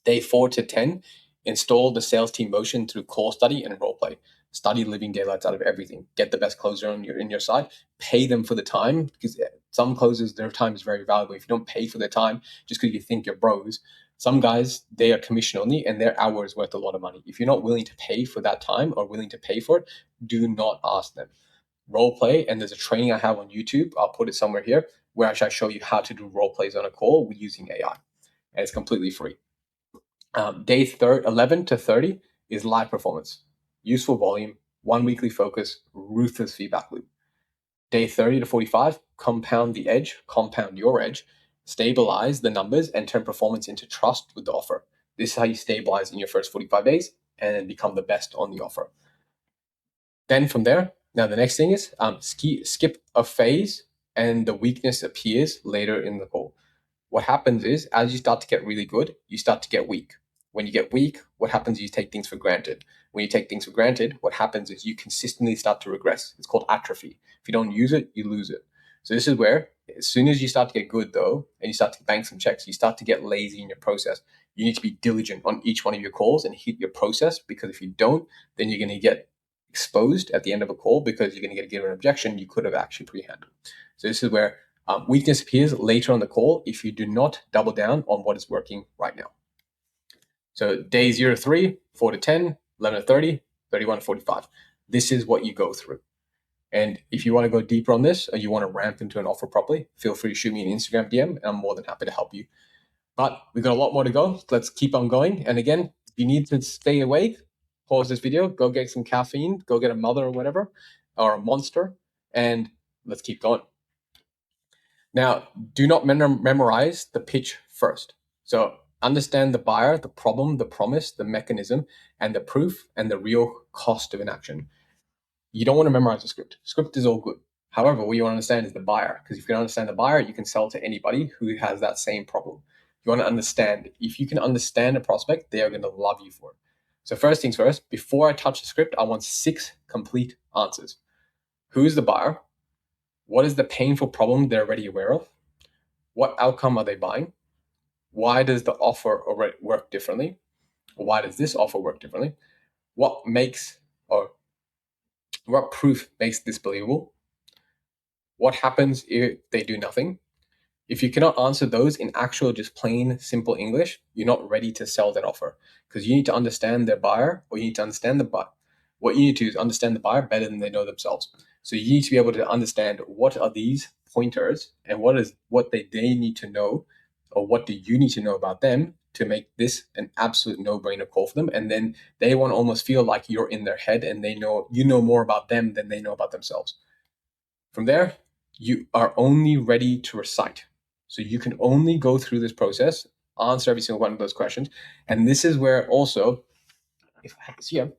Day 4 to 10, install the sales team motion through call study and role play. Study living daylights out of everything. Get the best closer on your side. Pay them for the time because some closers, their time is very valuable. If you don't pay for their time just because you think you're bros, Some guys, they are commission only and their hour is worth a lot of money. If you're not willing to pay for that time or willing to pay for it, do not ask them. Role play, and there's a training I have on YouTube. I'll put it somewhere here where I show you how to do role plays on a call using AI, and it's completely free. Day 11 to 30 is live performance, useful volume, 1 weekly focus, ruthless feedback loop. Day 30 to 45, compound your edge, stabilize the numbers, and turn performance into trust with the offer. This is how you stabilize in your first 45 days and become the best on the offer. Then from there, now the next thing is skip a phase and the weakness appears later in the call. What happens is, as you start to get really good, you start to get weak. When you get weak, what happens is you take things for granted. When you take things for granted, what happens is you consistently start to regress. It's called atrophy. If you don't use it, you lose it. So this is where, as soon as you start to get good though, and you start to bank some checks, you start to get lazy in your process. You need to be diligent on each one of your calls and hit your process, because if you don't, then you're going to get exposed at the end of a call because you're going to get given an objection you could have actually pre-handled. So this is where weakness appears later on the call if you do not double down on what is working right now. So day 0 to 3, 4 to 10, 11 to 30, 31 to 45. This is what you go through. And if you want to go deeper on this or you want to ramp into an offer properly, feel free to shoot me an Instagram DM and I'm more than happy to help you. But we've got a lot more to go. Let's keep on going. And again, if you need to stay awake, pause this video, go get some caffeine, go get a mother or whatever, or a monster, and let's keep going. Now, do not memorize the pitch first. So understand the buyer, the problem, the promise, the mechanism, and the proof, and the real cost of inaction. You don't want to memorize the script. Script is all good. However, what you want to understand is the buyer, because if you can understand the buyer, you can sell to anybody who has that same problem. You want to understand. If you can understand a prospect, they are going to love you for it. So first things first, before I touch the script, I want 6 complete answers. Who is the buyer? What is the painful problem they're already aware of? What outcome are they buying? Why does the offer already work differently? Why does this offer work differently? What proof makes this believable? What happens if they do nothing? If you cannot answer those in actual, just plain, simple English, you're not ready to sell that offer, because you need to understand their buyer, or you need to understand the buyer. What you need to do is understand the buyer better than they know themselves. So you need to be able to understand what are these pointers and what they need to know, or what do you need to know about them to make this an absolute no-brainer call for them. And then they want to almost feel like you're in their head and you know more about them than they know about themselves. From there, you are only ready to recite. So you can only go through this process, answer every single one of those questions. And this is where also, if I have this here,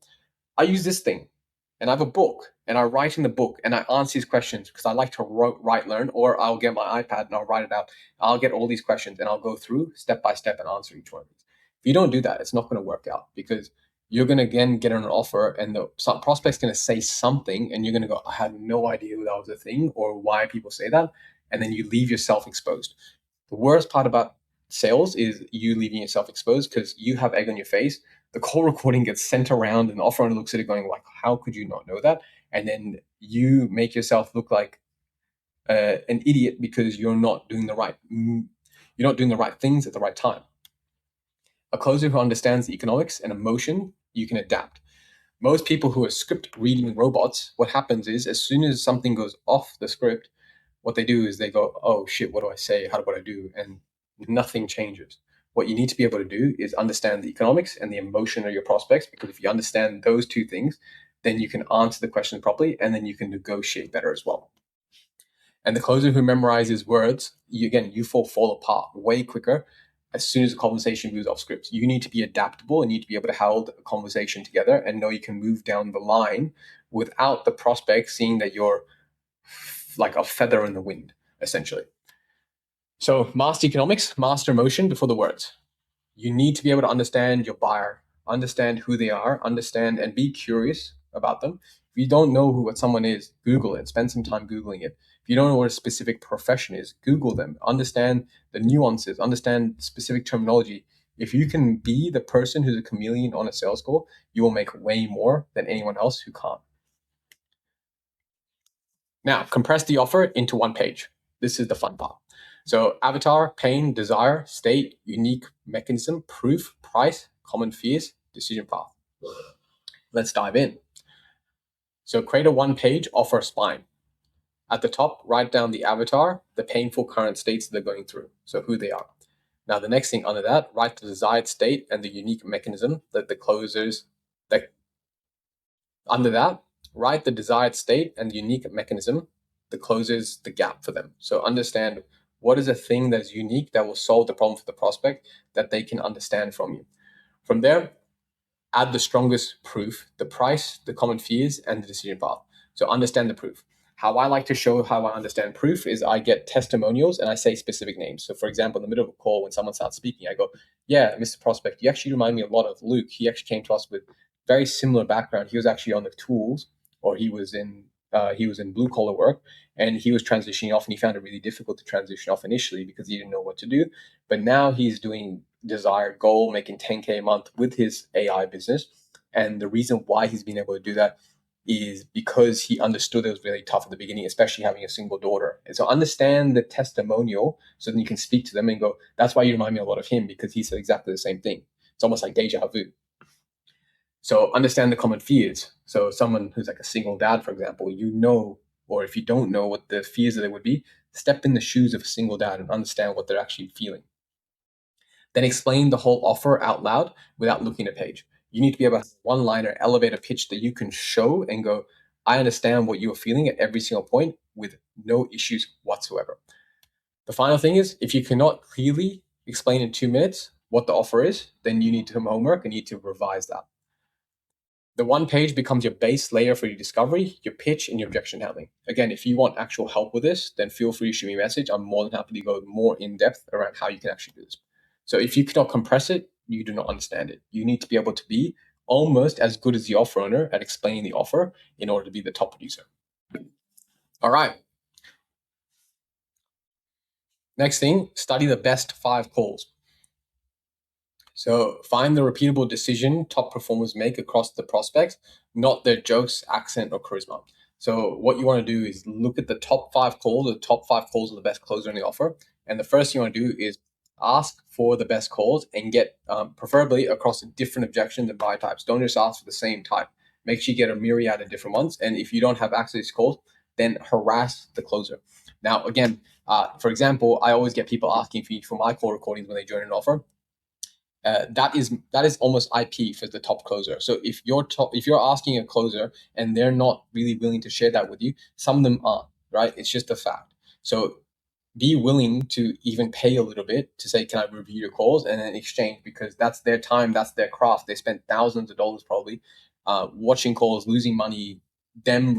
I use this thing and I have a book and I write in the book and I answer these questions because I like to write, learn, or I'll get my iPad and I'll write it out. I'll get all these questions and I'll go through step by step and answer each one of these. If you don't do that, it's not going to work out, because you're going to again get an offer and the prospect's going to say something and you're going to go, I had no idea that was a thing or why people say that. And then you leave yourself exposed. The worst part about sales is you leaving yourself exposed, because you have egg on your face. The call recording gets sent around and the offer owner looks at it going like, how could you not know that? And then you make yourself look like an idiot because you're not doing the right things at the right time. A closer who understands the economics and emotion, you can adapt. Most people who are script reading robots, what happens is as soon as something goes off the script, what they do is they go, oh shit, what do I say? What do I do? And nothing changes. What you need to be able to do is understand the economics and the emotion of your prospects, because if you understand those two things, then you can answer the question properly and then you can negotiate better as well. And the closer who memorizes words, you fall apart way quicker as soon as the conversation moves off scripts. You need to be adaptable and you need to be able to hold a conversation together and know you can move down the line without the prospect seeing that you're like a feather in the wind, essentially. So master economics, master emotion before the words. You need to be able to understand your buyer, understand who they are, understand and be curious about them. If you don't know what someone is, Google it, spend some time Googling it. If you don't know what a specific profession is, Google them, understand the nuances, understand specific terminology. If you can be the person who's a chameleon on a sales call, you will make way more than anyone else who can't. Now, compress the offer into one page. This is the fun part. So avatar, pain, desire, state, unique mechanism, proof, price, common fears, decision path. Let's dive in. So create a one-page offer spine. At the top, write down the avatar, the painful current states they're going through, so who they are. Now, the next thing under that, write the desired state and the unique mechanism that the closers that under that, write the desired state and the unique mechanism that closes the gap for them. So understand what is a thing that's unique that will solve the problem for the prospect that they can understand from you. From there, add the strongest proof, the price, the common fears, and the decision path. So understand the proof. How I like to show how I understand proof is I get testimonials and I say specific names. So for example, in the middle of a call, when someone starts speaking, I go, yeah, Mr. Prospect, you actually remind me a lot of Luke. He actually came to us with very similar background. He was actually on the tools, or he was in blue collar work, and he was transitioning off, and he found it really difficult to transition off initially because he didn't know what to do. But now he's doing desired goal, making 10K a month with his AI business. And the reason why he's been able to do that is because he understood it was really tough at the beginning, especially having a single daughter. And so understand the testimonial so then you can speak to them and go, that's why you remind me a lot of him, because he said exactly the same thing. It's almost like deja vu. So understand the common fears. So someone who's like a single dad, for example, or if you don't know what the fears that it would be, step in the shoes of a single dad and understand what they're actually feeling. Then explain the whole offer out loud without looking at a page. You need to be able to have one-liner elevator pitch that you can show and go, I understand what you're feeling at every single point with no issues whatsoever. The final thing is, if you cannot clearly explain in 2 minutes what the offer is, then you need to do homework and you need to revise that. The one page becomes your base layer for your discovery, your pitch, and your objection handling. Again, if you want actual help with this, then feel free to shoot me a message. I'm more than happy to go more in depth around how you can actually do this. So if you cannot compress it, you do not understand it. You need to be able to be almost as good as the offer owner at explaining the offer in order to be the top producer. All right. Next thing, study the best 5 calls. So find the repeatable decision top performers make across the prospects, not their jokes, accent, or charisma. So what you want to do is look at the top 5 calls. The top 5 calls are the best closer in the offer. And the first thing you want to do is ask for the best calls and get preferably across different objections and buy types. Don't just ask for the same type. Make sure you get a myriad of different ones. And if you don't have access to these calls, then harass the closer. Now, again, for example, I always get people asking for my call recordings when they join an offer. That is almost IP for the top closer. So if you're asking a closer and they're not really willing to share that with you, some of them aren't, right? It's just a fact. So be willing to even pay a little bit to say, can I review your calls, and then exchange, because that's their time, that's their craft. They spent thousands of dollars probably watching calls, losing money, them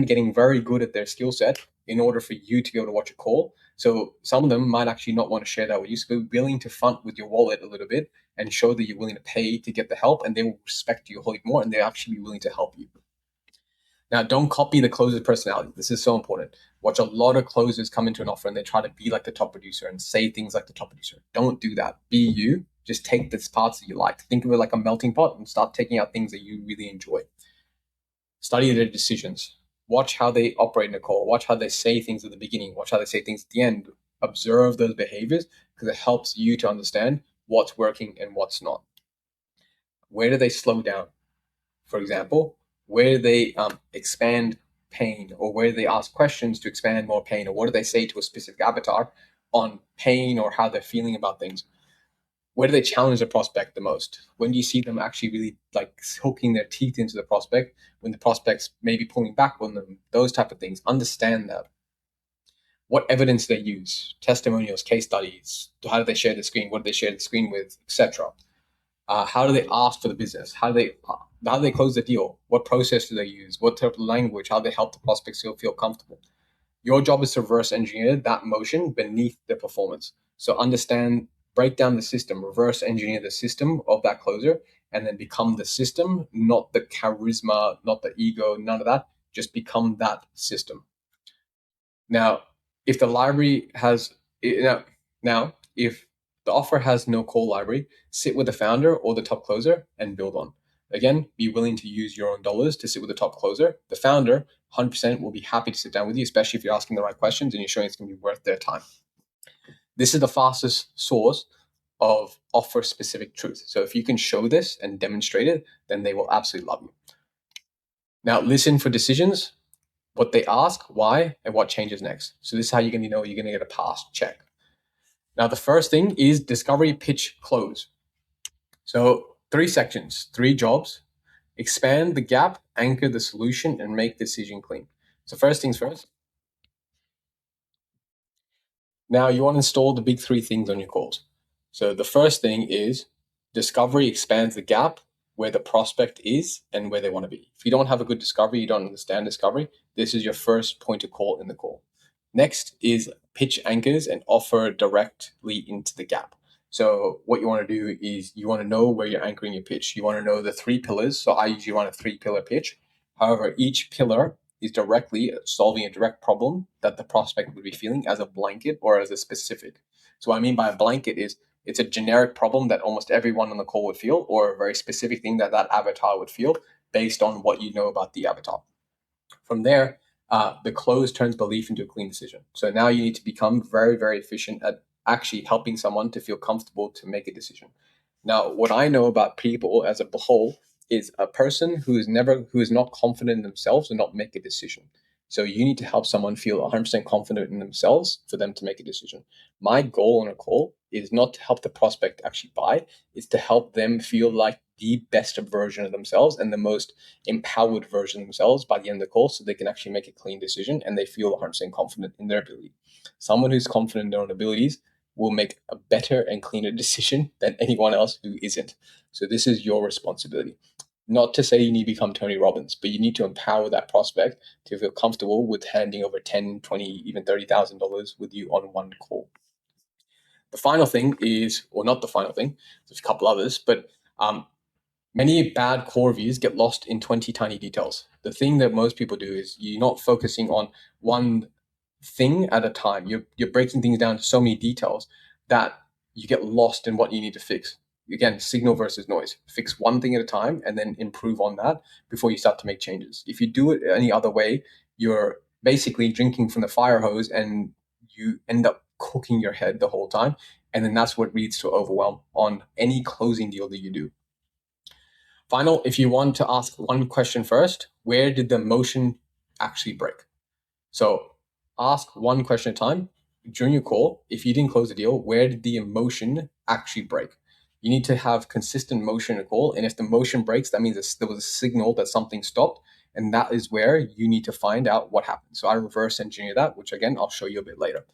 getting very good at their skill set in order for you to be able to watch a call. So some of them might actually not want to share that with you. So be willing to front with your wallet a little bit and show that you're willing to pay to get the help, and they will respect you a whole lot more, and they'll actually be willing to help you. Now, don't copy the closer's personality. This is so important. Watch a lot of closers come into an offer and they try to be like the top producer and say things like the top producer. Don't do that. Be you. Just take the parts that you like. Think of it like a melting pot and start taking out things that you really enjoy. Study their decisions. Watch how they operate in a call. Watch how they say things at the beginning. Watch how they say things at the end. Observe those behaviors, because it helps you to understand what's working and what's not. Where do they slow down? For example, where do they expand pain, or where do they ask questions to expand more pain, or what do they say to a specific avatar on pain or how they're feeling about things? Where do they challenge the prospect the most? When do you see them actually really like hooking their teeth into the prospect, when the prospect's maybe pulling back on them? Those type of things. Understand that. What evidence they use, testimonials, case studies, how do they share the screen, what do they share the screen with, etc. How do they ask for the business? How do they close the deal? What process do they use? What type of language? How do they help the prospects feel comfortable? Your job is to reverse engineer that motion beneath the performance. So understand, break down the system, reverse engineer the system of that closer, and then become the system, not the charisma, not the ego, none of that. Just become that system. Now, if the library has if the offer has no call library, sit with the founder or the top closer and build on. Again, be willing to use your own dollars to sit with the top closer. The founder, 100% will be happy to sit down with you, especially if you're asking the right questions and you're showing it's going to be worth their time. This is the fastest source of offer specific truth. So if you can show this and demonstrate it, then they will absolutely love you. Now, listen for decisions, what they ask, why, and what changes next. So this is how you're going to know you're going to get a pass check. Now, the first thing is discovery, pitch, close. So 3 sections, 3 jobs. Expand the gap, anchor the solution, and make decision clean. So first things first. Now you want to install the big 3 things on your calls. So the first thing is discovery expands the gap where the prospect is and where they want to be. If you don't have a good discovery, you don't understand discovery, this is your first point of call in the call. Next is pitch anchors and offer directly into the gap. So what you want to do is you want to know where you're anchoring your pitch. You want to know the 3 pillars. So I usually run a 3-pillar pitch. However, each pillar is directly solving a direct problem that the prospect would be feeling as a blanket or as a specific. So what I mean by a blanket is it's a generic problem that almost everyone on the call would feel, or a very specific thing that that avatar would feel based on what you know about the avatar. From there, the close turns belief into a clean decision. So now you need to become very, very efficient at actually helping someone to feel comfortable to make a decision. Now, what I know about people as a whole is a person who is not confident in themselves will not make a decision. So you need to help someone feel 100% confident in themselves for them to make a decision. My goal on a call is not to help the prospect actually buy, it's to help them feel like the best version of themselves and the most empowered version of themselves by the end of the call, so they can actually make a clean decision and they feel 100% confident in their ability. Someone who's confident in their own abilities will make a better and cleaner decision than anyone else who isn't. So this is your responsibility. Not to say you need to become Tony Robbins, but you need to empower that prospect to feel comfortable with handing over 10, 20, even $30,000 with you on one call. The final thing is, or not the final thing, there's a couple others, but many bad core reviews get lost in 20 tiny details. The thing that most people do is you're not focusing on one thing at a time. You're breaking things down to so many details that you get lost in what you need to fix. Again, signal versus noise. Fix one thing at a time and then improve on that before you start to make changes. If you do it any other way, you're basically drinking from the fire hose and you end up cooking your head the whole time. And then that's what leads to overwhelm on any closing deal that you do. Final, if you want to ask one question first, where did the motion actually break? So ask one question at a time during your call. If you didn't close the deal, where did the emotion actually break? You need to have consistent motion in a call. And if the motion breaks, that means there was a signal that something stopped. And that is where you need to find out what happened. So I reverse engineer that, which again, I'll show you a bit later.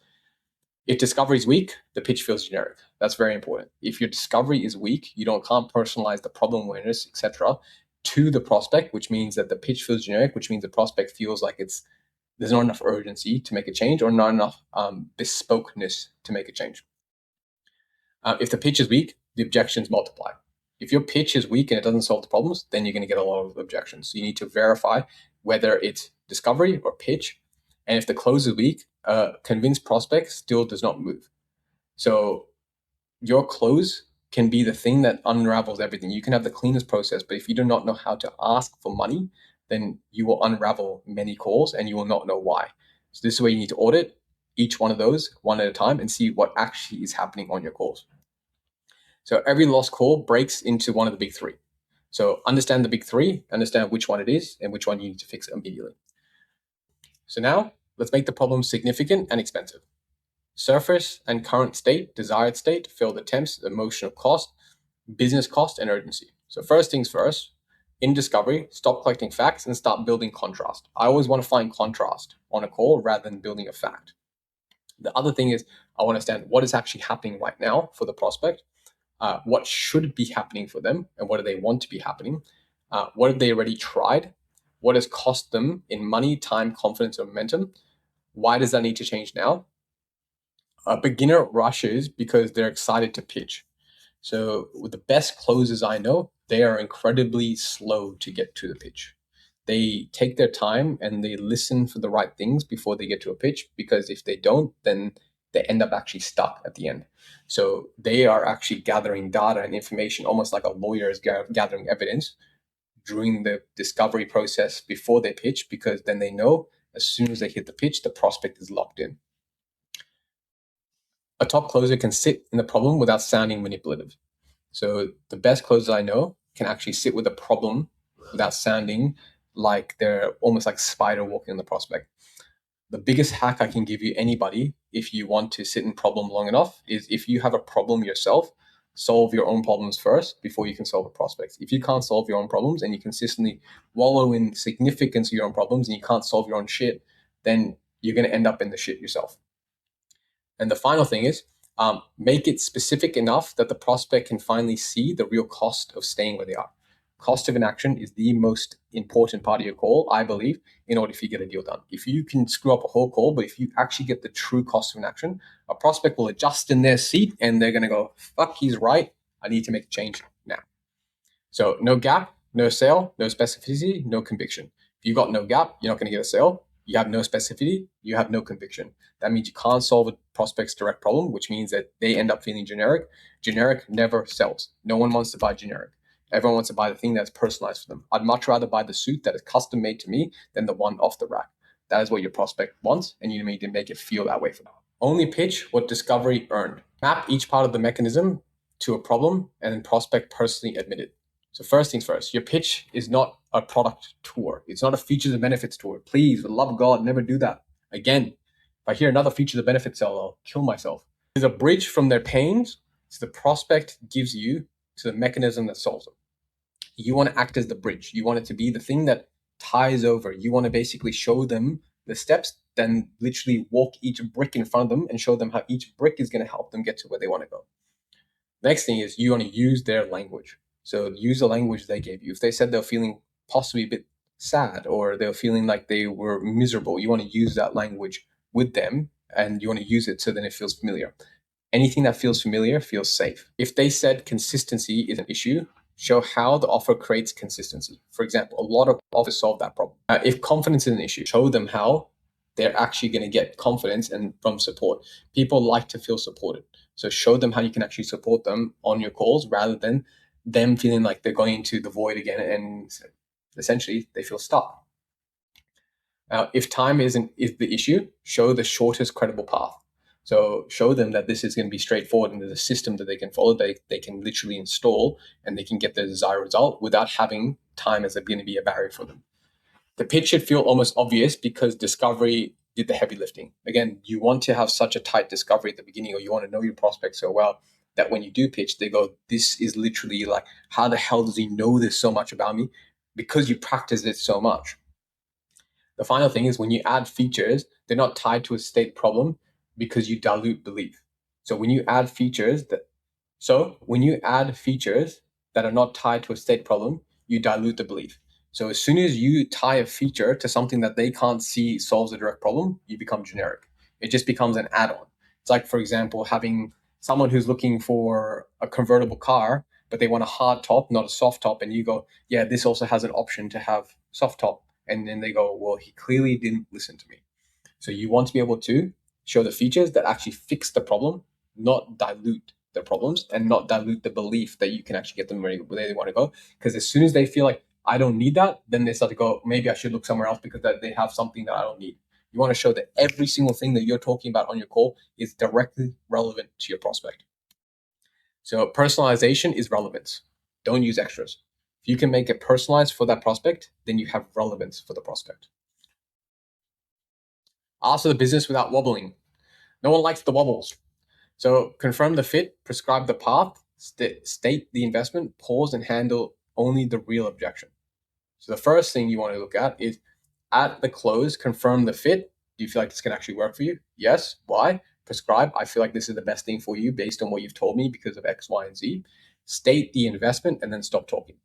If discovery is weak, the pitch feels generic. That's very important. If your discovery is weak, can't personalize the problem awareness, etc., to the prospect, which means that the pitch feels generic, which means the prospect feels like there's not enough urgency to make a change or not enough bespokeness to make a change. If the pitch is weak, the objections multiply. If your pitch is weak and it doesn't solve the problems, then you're going to get a lot of objections. So you need to verify whether it's discovery or pitch. And if the close is weak, convinced prospect still does not move. So your close can be the thing that unravels everything. You can have the cleanest process, but if you do not know how to ask for money, then you will unravel many calls and you will not know why. So this is where you need to audit each one of those one at a time and see what actually is happening on your calls. So every lost call breaks into one of the big 3. So understand the big 3, understand which one it is and which one you need to fix immediately. So now let's make the problem significant and expensive. Surface and current state, desired state, failed attempts, emotional cost, business cost, and urgency. So first things first, in discovery, stop collecting facts and start building contrast. I always want to find contrast on a call rather than building a fact. The other thing is I want to understand what is actually happening right now for the prospect, what should be happening for them, and what do they want to be happening, what have they already tried, what has cost them in money, time, confidence, or momentum, why does that need to change now? A beginner rushes because they're excited to pitch. So with the best closers I know, they are incredibly slow to get to the pitch. They take their time and they listen for the right things before they get to a pitch, because if they don't, then they end up actually stuck at the end. So they are actually gathering data and information almost like a lawyer is gathering evidence during the discovery process before they pitch, because then they know as soon as they hit the pitch, the prospect is locked in. A top closer can sit in the problem without sounding manipulative. So the best closers I know can actually sit with a problem without sounding like they're almost like spider walking on the prospect. The biggest hack I can give you, anybody, if you want to sit in problem long enough, is if you have a problem yourself, solve your own problems first before you can solve a prospect. If you can't solve your own problems and you consistently wallow in significance of your own problems and you can't solve your own shit, then you're going to end up in the shit yourself. And the final thing is, make it specific enough that the prospect can finally see the real cost of staying where they are. Cost of inaction is the most important part of your call, I believe, in order to get a deal done. If you can screw up a whole call, but if you actually get the true cost of inaction, a prospect will adjust in their seat and they're going to go, fuck, he's right. I need to make a change now. So no gap, no sale, no specificity, no conviction. If you got no gap, you're not going to get a sale. You have no specificity, you have no conviction. That means you can't solve a prospect's direct problem, which means that they end up feeling generic. Generic never sells. No one wants to buy generic. Everyone wants to buy the thing that's personalized for them. I'd much rather buy the suit that is custom made to me than the one off the rack. That is what your prospect wants, and you need to make it feel that way for them. Only pitch what discovery earned. Map each part of the mechanism to a problem, and then prospect personally admit it. So first things first, your pitch is not a product tour. It's not a features and benefits tour. Please, for the love of God, never do that. Again, if I hear another features and benefits sell, I'll kill myself. It's a bridge from their pains to the prospect gives you to the mechanism that solves them. You want to act as the bridge. You want it to be the thing that ties over. You want to basically show them the steps, then literally walk each brick in front of them and show them how each brick is going to help them get to where they want to go. Next thing is you want to use their language. So use the language they gave you. If they said they're feeling possibly a bit sad or they're feeling like they were miserable, you want to use that language with them and you want to use it so then it feels familiar. Anything that feels familiar feels safe. If they said consistency is an issue, show how the offer creates consistency. For example, a lot of offers solve that problem. If confidence is an issue, show them how they're actually going to get confidence and from support. People like to feel supported. So show them how you can actually support them on your calls rather than them feeling like they're going into the void again and essentially they feel stuck. If time is the issue, show the shortest credible path. So show them that this is going to be straightforward and there's a system that they can follow, they can literally install and they can get the desired result without having time as going to be a barrier for them. The pitch should feel almost obvious because discovery did the heavy lifting. Again, you want to have such a tight discovery at the beginning, or you want to know your prospect so well that when you do pitch, they go, this is literally like, how the hell does he know this so much about me? Because you practice it so much. The final thing is when you add features, they're not tied to a state problem because you dilute belief. So when you add features that are not tied to a state problem, you dilute the belief. So as soon as you tie a feature to something that they can't see solves a direct problem, you become generic. It just becomes an add-on. It's like, for example, having someone who's looking for a convertible car, but they want a hard top, not a soft top. And you go, yeah, this also has an option to have soft top. And then they go, well, he clearly didn't listen to me. So you want to be able to show the features that actually fix the problem, not dilute the problems and not dilute the belief that you can actually get them where they want to go. Because as soon as they feel like, I don't need that, then they start to go, maybe I should look somewhere else because they have something that I don't need. You want to show that every single thing that you're talking about on your call is directly relevant to your prospect. So personalization is relevance. Don't use extras. If you can make it personalized for that prospect, then you have relevance for the prospect. Answer the business without wobbling. No one likes the wobbles. So confirm the fit, prescribe the path, state the investment, pause and handle only the real objection. So the first thing you want to look at is at the close, confirm the fit. Do you feel like this can actually work for you? Yes. Why? Prescribe. I feel like this is the best thing for you based on what you've told me because of X, Y, and Z. State the investment and then stop talking.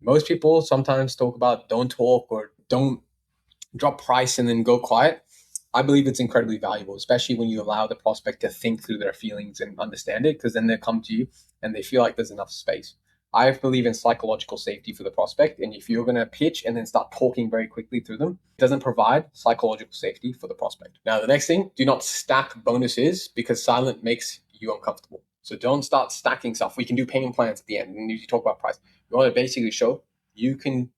Most people sometimes talk about don't talk or don't drop price and then go quiet. I believe it's incredibly valuable, especially when you allow the prospect to think through their feelings and understand it, because then they come to you and they feel like there's enough space. I believe in psychological safety for the prospect. And if you're going to pitch and then start talking very quickly through them, it doesn't provide psychological safety for the prospect. Now, the next thing, do not stack bonuses because silent makes you uncomfortable. So don't start stacking stuff. We can do payment plans at the end. And if you talk about price, you want to basically show you can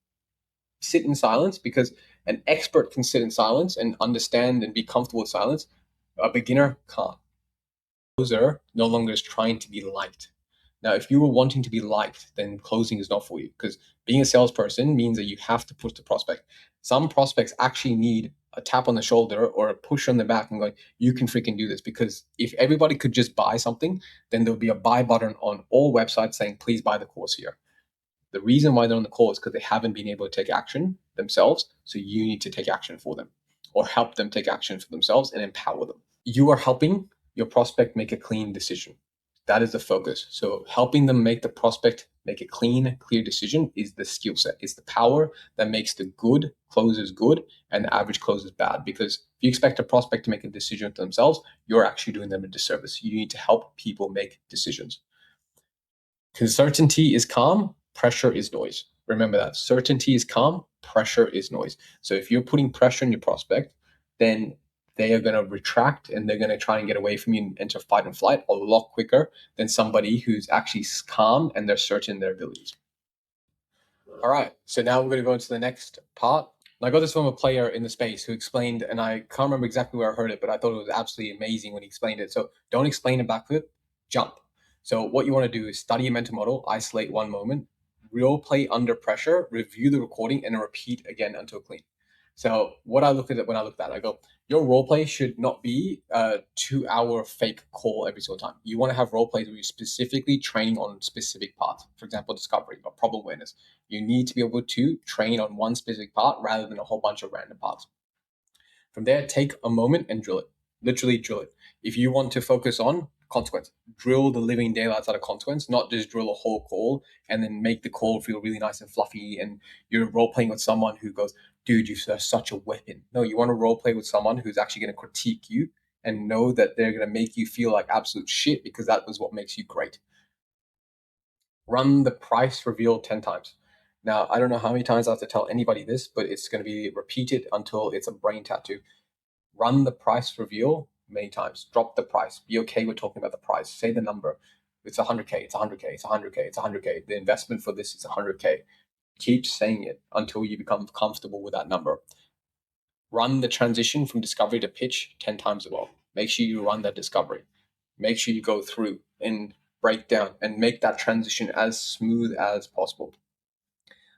sit in silence, because an expert can sit in silence and understand and be comfortable with silence. A beginner can't. Closer no longer is trying to be liked. Now, if you were wanting to be liked, then closing is not for you, because being a salesperson means that you have to push the prospect. Some prospects actually need a tap on the shoulder or a push on the back and going, you can freaking do this. Because if everybody could just buy something, then there would be a buy button on all websites saying, please buy the course here. The reason why they're on the call is because they haven't been able to take action themselves. So you need to take action for them, or help them take action for themselves and empower them. You are helping your prospect make a clean decision. That is the focus. So helping them make the prospect make a clean, clear decision is the skill set. It's the power that makes the good closers good and the average closers bad. Because if you expect a prospect to make a decision for themselves, you're actually doing them a disservice. You need to help people make decisions. Certainty is calm, pressure is noise. Remember that. Certainty is calm, pressure is noise. So if you're putting pressure on your prospect, then they are going to retract and they're going to try and get away from you and enter fight and flight a lot quicker than somebody who's actually calm and they're certain in their abilities. All right, so now we're going to go into the next part. And I got this from a player in the space who explained, and I can't remember exactly where I heard it, but I thought it was absolutely amazing when he explained it. So don't explain it backflip, jump. So what you want to do is study a mental model, isolate one moment, role play under pressure, review the recording, and repeat again until clean. So what I look at when I look at that, I go, your role play should not be a 2-hour fake call every single time. You want to have role plays where you're specifically training on specific parts. For example, discovery or problem awareness. You need to be able to train on one specific part rather than a whole bunch of random parts. From there, take a moment and drill it. Literally drill it. If you want to focus on consequence, drill the living daylights out of consequence, not just drill a whole call and then make the call feel really nice and fluffy and you're role playing with someone who goes, dude, you're such a weapon. No, you want to role play with someone who's actually going to critique you and know that they're going to make you feel like absolute shit, because that was what makes you great. Run the price reveal 10 times. Now, I don't know how many times I have to tell anybody this, but it's going to be repeated until it's a brain tattoo. Run the price reveal many times. Drop the price. Be okay with talking about the price. Say the number. It's 100K, it's 100K, it's 100K, it's 100K. The investment for this is 100K. Keep saying it until you become comfortable with that number. Run the transition from discovery to pitch 10 times as well. Make sure you run that discovery. Make sure you go through and break down and make that transition as smooth as possible.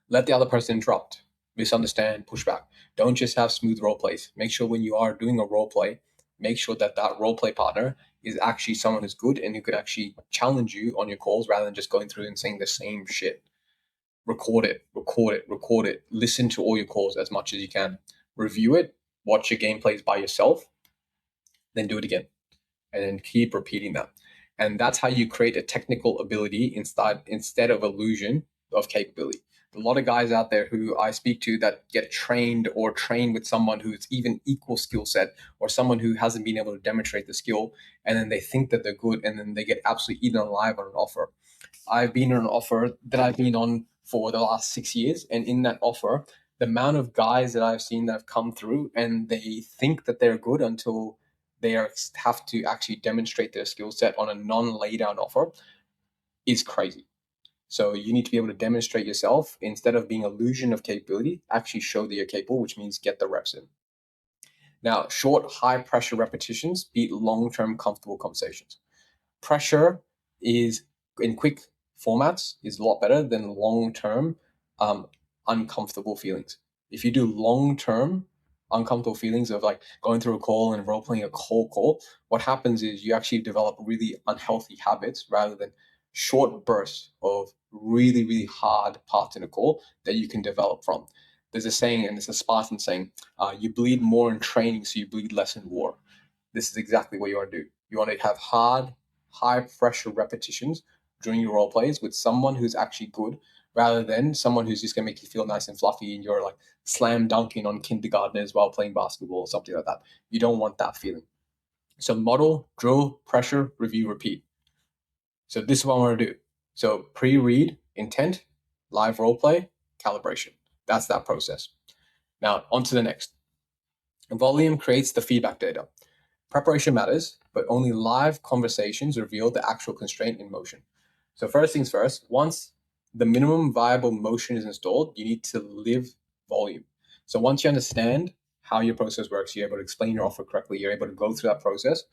Let the other person interrupt, misunderstand, push back. Don't just have smooth role plays. Make sure when you are doing a role play, make sure that that role play partner is actually someone who's good and who could actually challenge you on your calls rather than just going through and saying the same shit. Record it, record it, record it. Listen to all your calls as much as you can. Review it, watch your gameplays by yourself, then do it again. And then keep repeating that. And that's how you create a technical ability instead of illusion of capability. A lot of guys out there who I speak to that get trained or train with someone who's even equal skill set or someone who hasn't been able to demonstrate the skill, and then they think that they're good and then they get absolutely eaten alive on an offer. I've been on an offer that I've been on for the last 6 years, and in that offer, the amount of guys that I've seen that have come through and they think that they're good until they have to actually demonstrate their skill set on a non-laydown offer is crazy. So you need to be able to demonstrate yourself instead of being illusion of capability. Actually show that you're capable, which means get the reps in. Now, short, high pressure repetitions beat long-term comfortable conversations. Pressure is in quick formats is a lot better than long-term uncomfortable feelings. If you do long-term uncomfortable feelings of like going through a call and role playing a whole call, what happens is you actually develop really unhealthy habits rather than short bursts of really, really hard parts in a call that you can develop from. There's a saying, and it's a Spartan saying, you bleed more in training, so you bleed less in war. This is exactly what you want to do. You want to have hard, high pressure repetitions during your role plays with someone who's actually good rather than someone who's just going to make you feel nice and fluffy and you're like slam dunking on kindergartners while playing basketball or something like that. You don't want that feeling. So model, drill, pressure, review, repeat. So this is what I want to do. So pre-read, intent, live role play, calibration. That's that process. Now on to the next. Volume creates the feedback data. Preparation matters, but only live conversations reveal the actual constraint in motion. So first things first, once the minimum viable motion is installed, you need to live volume. So once you understand how your process works, you're able to explain your offer correctly, you're able to go through that process.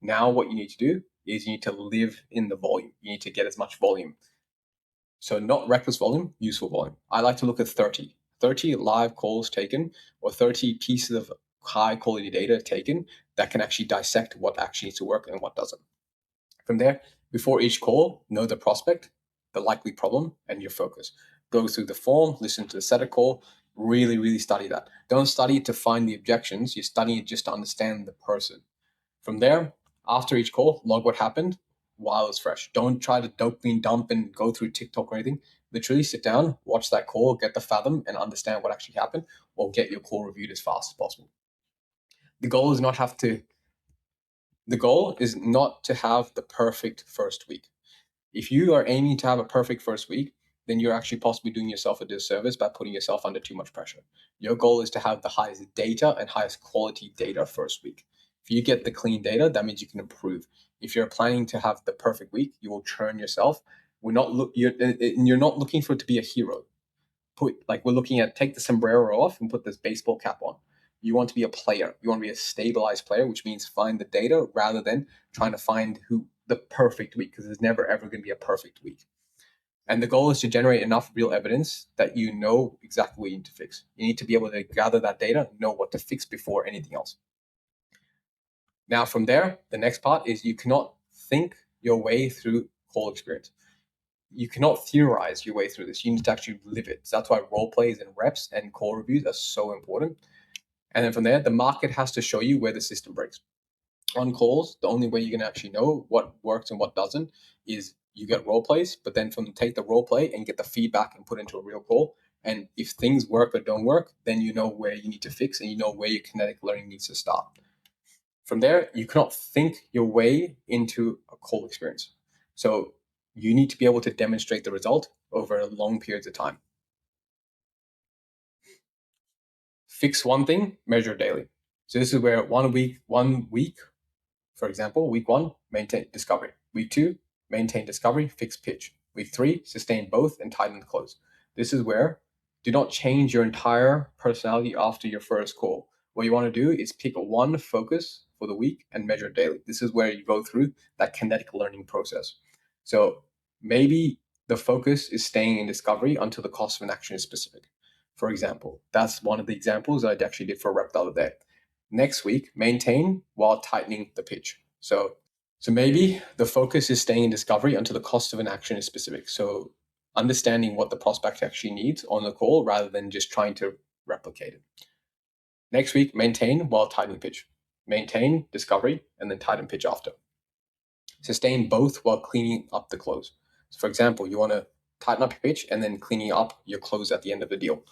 Now, what you need to do is you need to live in the volume. You need to get as much volume. So, not reckless volume, useful volume. I like to look at 30 live calls taken, or 30 pieces of high quality data taken that can actually dissect what actually needs to work and what doesn't. From there, before each call, know the prospect, the likely problem, and your focus. Go through the form, listen to the setup call, really study that. Don't study it to find the objections, you study it just to understand the person. From there, after each call, log what happened while it's fresh. Don't try to dopamine dump and go through TikTok or anything. Literally sit down, watch that call, get the fathom, and understand what actually happened, or get your call reviewed as fast as possible. The goal is not have to the goal is not to have the perfect first week. If you are aiming to have a perfect first week, then you're actually possibly doing yourself a disservice by putting yourself under too much pressure. Your goal is to have the highest data and highest quality data first week. If you get the clean data, that means you can improve. If you're planning to have the perfect week, you will churn yourself. You're not looking for it to be a hero. We're looking at take the sombrero off and put this baseball cap on. You want to be a player. You want to be a stabilized player, which means find the data rather than trying to find who the perfect week, because there's never ever going to be a perfect week. And the goal is to generate enough real evidence that you know exactly what you need to fix. You need to be able to gather that data, know what to fix before anything else. Now, from there, the next part is you cannot think your way through call experience. You cannot theorize your way through this. You need to actually live it. So that's why role plays and reps and call reviews are so important. And then from there, the market has to show you where the system breaks. On calls, the only way you can actually know what works and what doesn't is you get role plays, but then take the role play and get the feedback and put into a real call. And if things work or don't work, then you know where you need to fix and you know where your kinetic learning needs to start. From there, you cannot think your way into a call experience. So you need to be able to demonstrate the result over long periods of time. Fix one thing, measure daily. So this is where 1 week, for example, week 1, maintain discovery. Week 2, maintain discovery, fix pitch. Week 3, sustain both and tighten the close. This is where do not change your entire personality after your first call. What you want to do is pick one focus for the week and measure daily. This is where you go through that kinetic learning process. So maybe the focus is staying in discovery until the cost of an action is specific. For example, that's one of the examples I actually did for a rep the other day. Next week, maintain while tightening the pitch. So maybe the focus is staying in discovery until the cost of an action is specific. So understanding what the prospect actually needs on the call rather than just trying to replicate it. Next week, maintain while tightening pitch. Maintain discovery and then tighten pitch after. Sustain both while cleaning up the close. So for example, you want to tighten up your pitch and then cleaning up your close at the end of the deal.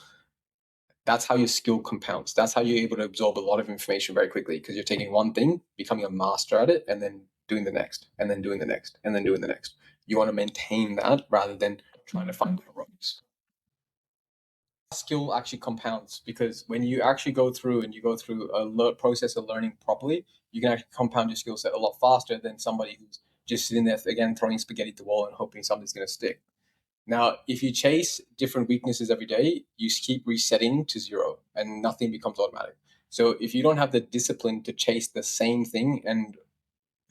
That's how your skill compounds. That's how you're able to absorb a lot of information very quickly, because you're taking one thing, becoming a master at it, and then doing the next, and then doing the next, and then doing the next. You want to maintain that rather than trying to find heroics. Skill actually compounds, because when you actually go through a process of learning properly, you can actually compound your skill set a lot faster than somebody who's just sitting there again throwing spaghetti at the wall and hoping something's going to stick. Now, if you chase different weaknesses every day, you keep resetting to zero and nothing becomes automatic. So if you don't have the discipline to chase the same thing and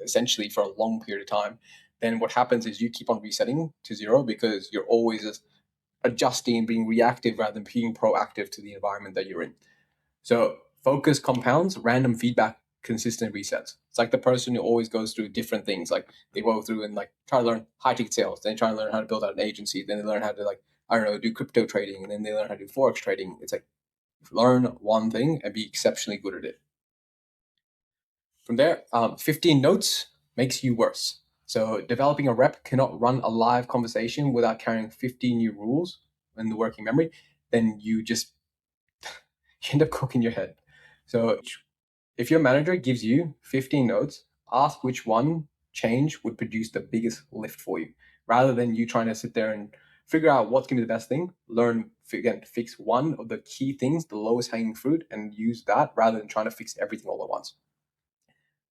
essentially for a long period of time, then what happens is you keep on resetting to zero because you're always adjusting and being reactive rather than being proactive to the environment that you're in. So focus compounds, random feedback, consistent resets. It's like the person who always goes through different things. Like they go through and try to learn high ticket sales. Then they try to learn how to build out an agency. Then they learn how to do crypto trading. And then they learn how to do Forex trading. It's like learn one thing and be exceptionally good at it. From there, 15 notes makes you worse. So developing a rep cannot run a live conversation without carrying 15 new rules in the working memory. Then you end up cooking your head. So if your manager gives you 15 notes, ask which one change would produce the biggest lift for you, rather than you trying to sit there and figure out what's going to be the best thing. Fix one of the key things, the lowest hanging fruit, and use that rather than trying to fix everything all at once.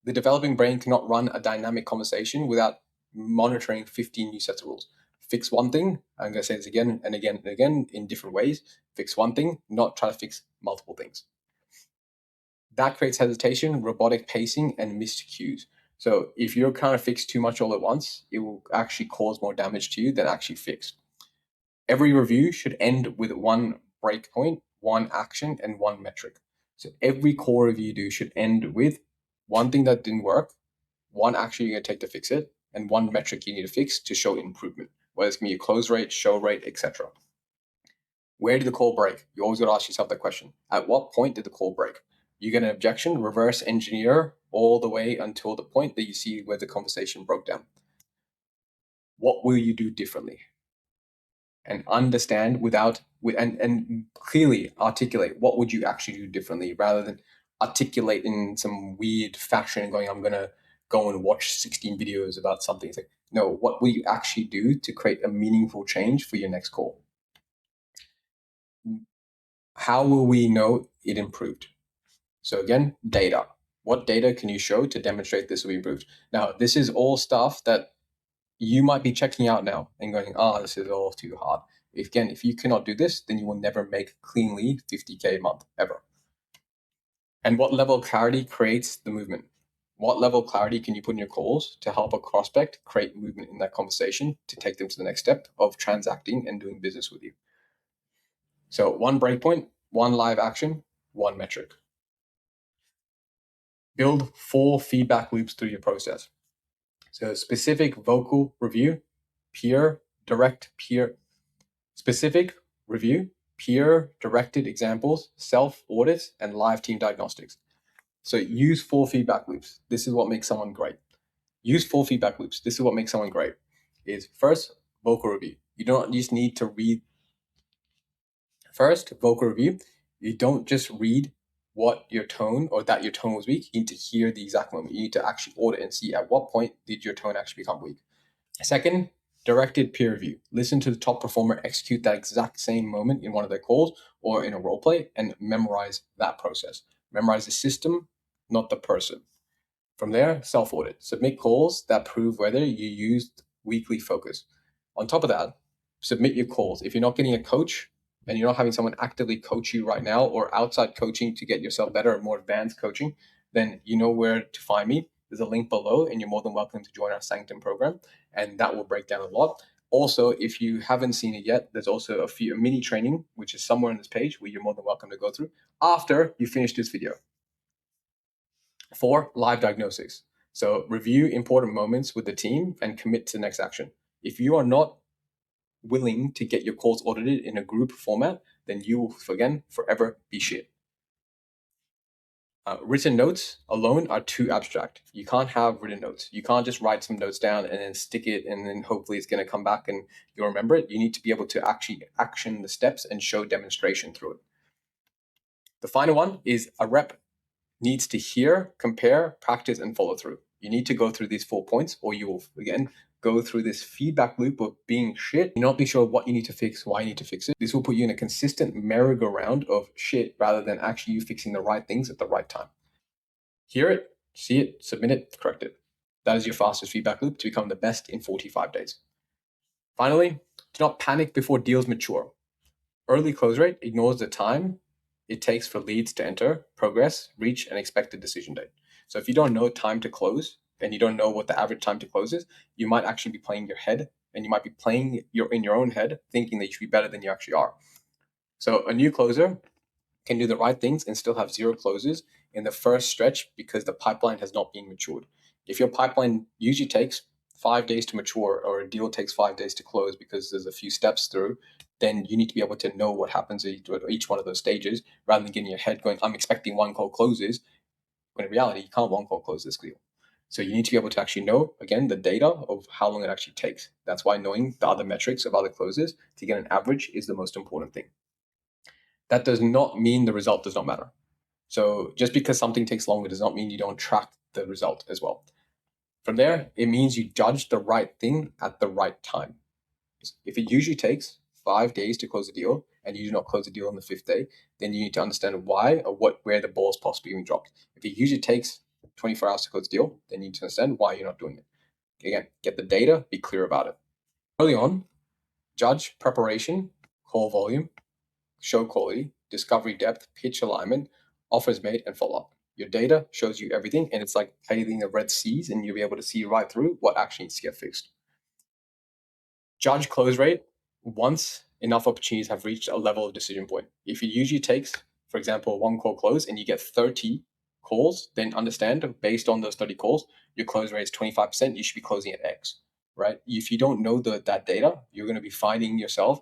The developing brain cannot run a dynamic conversation without monitoring 15 new sets of rules. fix one thing. I'm going to say this again and again and again in different ways. Fix one thing, not try to fix multiple things. That creates hesitation, robotic pacing, and missed cues. So if you're trying to fix too much all at once, it will actually cause more damage to you than actually fix. Every review should end with one breakpoint, one action, and one metric. So every core review you do should end with one thing that didn't work, one action you're going to take to fix it, and one metric you need to fix to show improvement, whether it's going to be a close rate, show rate, etc. Where did the call break? You always got to ask yourself that question. At what point did the call break? You get an objection, reverse engineer all the way until the point that you see where the conversation broke down. What will you do differently? And understand and clearly articulate what would you actually do differently, rather than articulate in some weird fashion and going, I'm gonna go and watch 16 videos about something. It's like, no, what will you actually do to create a meaningful change for your next call? How will we know it improved? So again, data. What data can you show to demonstrate this will be improved? Now, this is all stuff that you might be checking out now and going, this is all too hard. If you cannot do this, then you will never make cleanly 50K a month, ever. And what level of clarity creates the movement? What level of clarity can you put in your calls to help a prospect create movement in that conversation to take them to the next step of transacting and doing business with you? So one breakpoint, one live action, one metric. Build 4 feedback loops through your process. So specific vocal review, peer, direct peer, specific review, peer directed examples, self audits, and live team diagnostics. So use 4 feedback loops. This is what makes someone great. Use 4 feedback loops. This is what makes someone great. Is first, vocal review. You don't just need to read. First, vocal review. You don't just read what your tone or that your tone was weak. You need to hear the exact moment. You need to actually audit and see at what point did your tone actually become weak. Second, directed peer review. Listen to the top performer execute that exact same moment in one of their calls or in a role play and memorize that process. Memorize the system, not the person. From there, self-audit. Submit calls that prove whether you used weekly focus. On top of that, submit your calls. If you're not getting a coach and you're not having someone actively coach you right now, or outside coaching to get yourself better or more advanced coaching, then you know where to find me. There's a link below and you're more than welcome to join our Sanctum program, and that will break down a lot. Also, if you haven't seen it yet, there's also a mini training, which is somewhere on this page where you're more than welcome to go through after you finish this video. 4, live diagnosis. So review important moments with the team and commit to the next action. If you are not willing to get your calls audited in a group format, then you will, again, forever be shit. Written notes alone are too abstract. You can't have written notes. You can't just write some notes down and then stick it and then hopefully it's going to come back and you'll remember it. You need to be able to actually action the steps and show demonstration through it. The final one is a rep needs to hear, compare, practice, and follow through. You need to go through these 4 points or you will, again, go through this feedback loop of being shit. You're not be sure what you need to fix, why you need to fix it. This will put you in a consistent merry-go-round of shit rather than actually you fixing the right things at the right time. Hear it, see it, submit it, correct it. That is your fastest feedback loop to become the best in 45 days. Finally, do not panic before deals mature. Early close rate ignores the time it takes for leads to enter, progress, reach, and expected decision date. So if you don't know time to close and you don't know what the average time to close is, you might actually be playing your head and you might be playing in your own head thinking that you should be better than you actually are. So a new closer can do the right things and still have 0 closes in the first stretch because the pipeline has not been matured. If your pipeline usually takes 5 days to mature or a deal takes 5 days to close because there's a few steps through, then you need to be able to know what happens at each one of those stages rather than getting your head going, I'm expecting 1 call closes, when in reality, you can't 1 call close this deal. So you need to be able to actually know, again, the data of how long it actually takes. That's why knowing the other metrics of other closes to get an average is the most important thing. That does not mean the result does not matter. So just because something takes longer does not mean you don't track the result as well. From there, it means you judge the right thing at the right time. If it usually takes 5 days to close a deal and you do not close the deal on the 5th day, then you need to understand why or where the ball is possibly being dropped. If it usually takes 24 hours to close a deal, then you need to understand why you're not doing it. Again, get the data, be clear about it. Early on, Judge preparation, call volume, show quality, discovery depth, pitch alignment, offers made, and follow up. Your data shows you everything, and it's like painting the red seas, and you'll be able to see right through what actually needs to get fixed. Judge close rate once enough opportunities have reached a level of decision point. If it usually takes, for example, one call close and you get 30 calls, then understand based on those 30 calls, your close rate is 25%. You should be closing at X, right? If you don't know that data, you're going to be finding yourself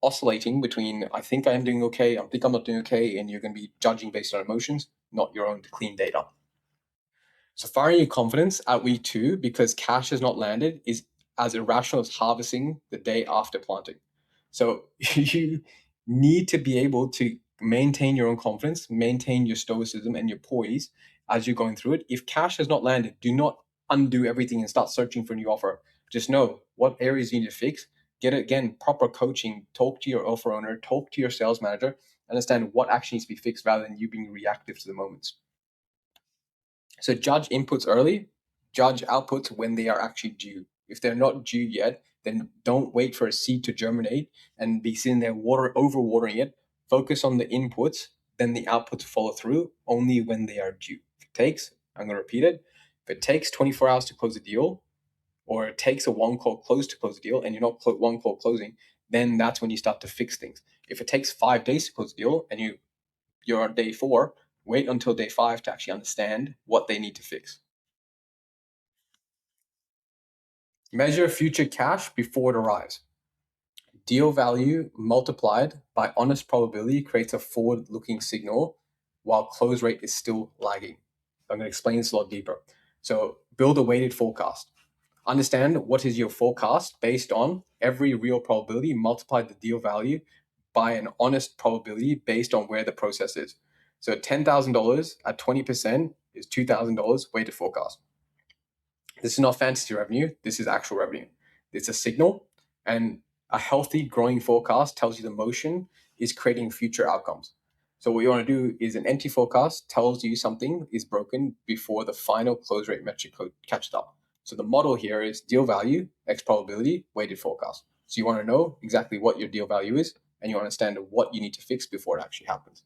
oscillating between I think I am doing okay, I think I'm not doing okay, and you're going to be judging based on emotions, not your own clean data. So firing your confidence at week 2 because cash has not landed is as irrational as harvesting the day after planting. So you need to be able to maintain your own confidence, maintain your stoicism and your poise as you're going through it. If cash has not landed, do not undo everything and start searching for a new offer. Just know what areas you need to fix. Get again proper coaching. Talk to your offer owner. Talk to your sales manager. Understand what actually needs to be fixed rather than you being reactive to the moments. So judge inputs early, judge outputs when they are actually due. If they're not due yet, then don't wait for a seed to germinate and be sitting there overwatering it. Focus on the inputs, then the outputs follow through only when they are due. If it takes, I'm going to repeat it, if it takes 24 hours to close a deal, or it takes a one call close to close a deal, and you're not one call closing, then that's when you start to fix things. If it takes 5 days to close a deal and you're on day 4, wait until day 5 to actually understand what they need to fix. Measure future cash before it arrives. Deal value multiplied by honest probability creates a forward-looking signal while close rate is still lagging. I'm going to explain this a lot deeper. So build a weighted forecast. Understand what is your forecast based on every real probability, multiply the deal value by an honest probability based on where the process is. So $10,000 at 20% is $2,000 weighted forecast. This is not fantasy revenue. This is actual revenue. It's a signal, and a healthy growing forecast tells you the motion is creating future outcomes. So what you want to do is an empty forecast tells you something is broken before the final close rate metric code catches up. So the model here is deal value, X probability, weighted forecast. So you want to know exactly what your deal value is, and you understand what you need to fix before it actually happens.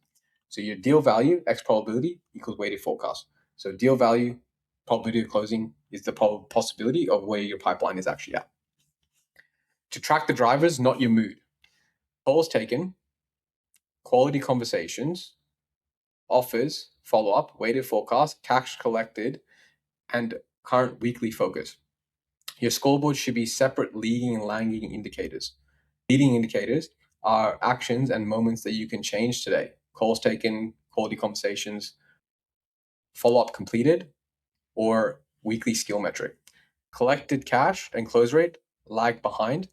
So your deal value, X probability, equals weighted forecast. So deal value, probability of closing is the possibility of where your pipeline is actually at. To track the drivers, not your mood. Calls taken, quality conversations, offers, follow up, weighted forecast, cash collected, and current weekly focus. Your scoreboard should be separate leading and lagging indicators. Leading indicators are actions and moments that you can change today. Calls taken, quality conversations, follow up completed, or weekly skill metric. Collected cash and close rate lag behind.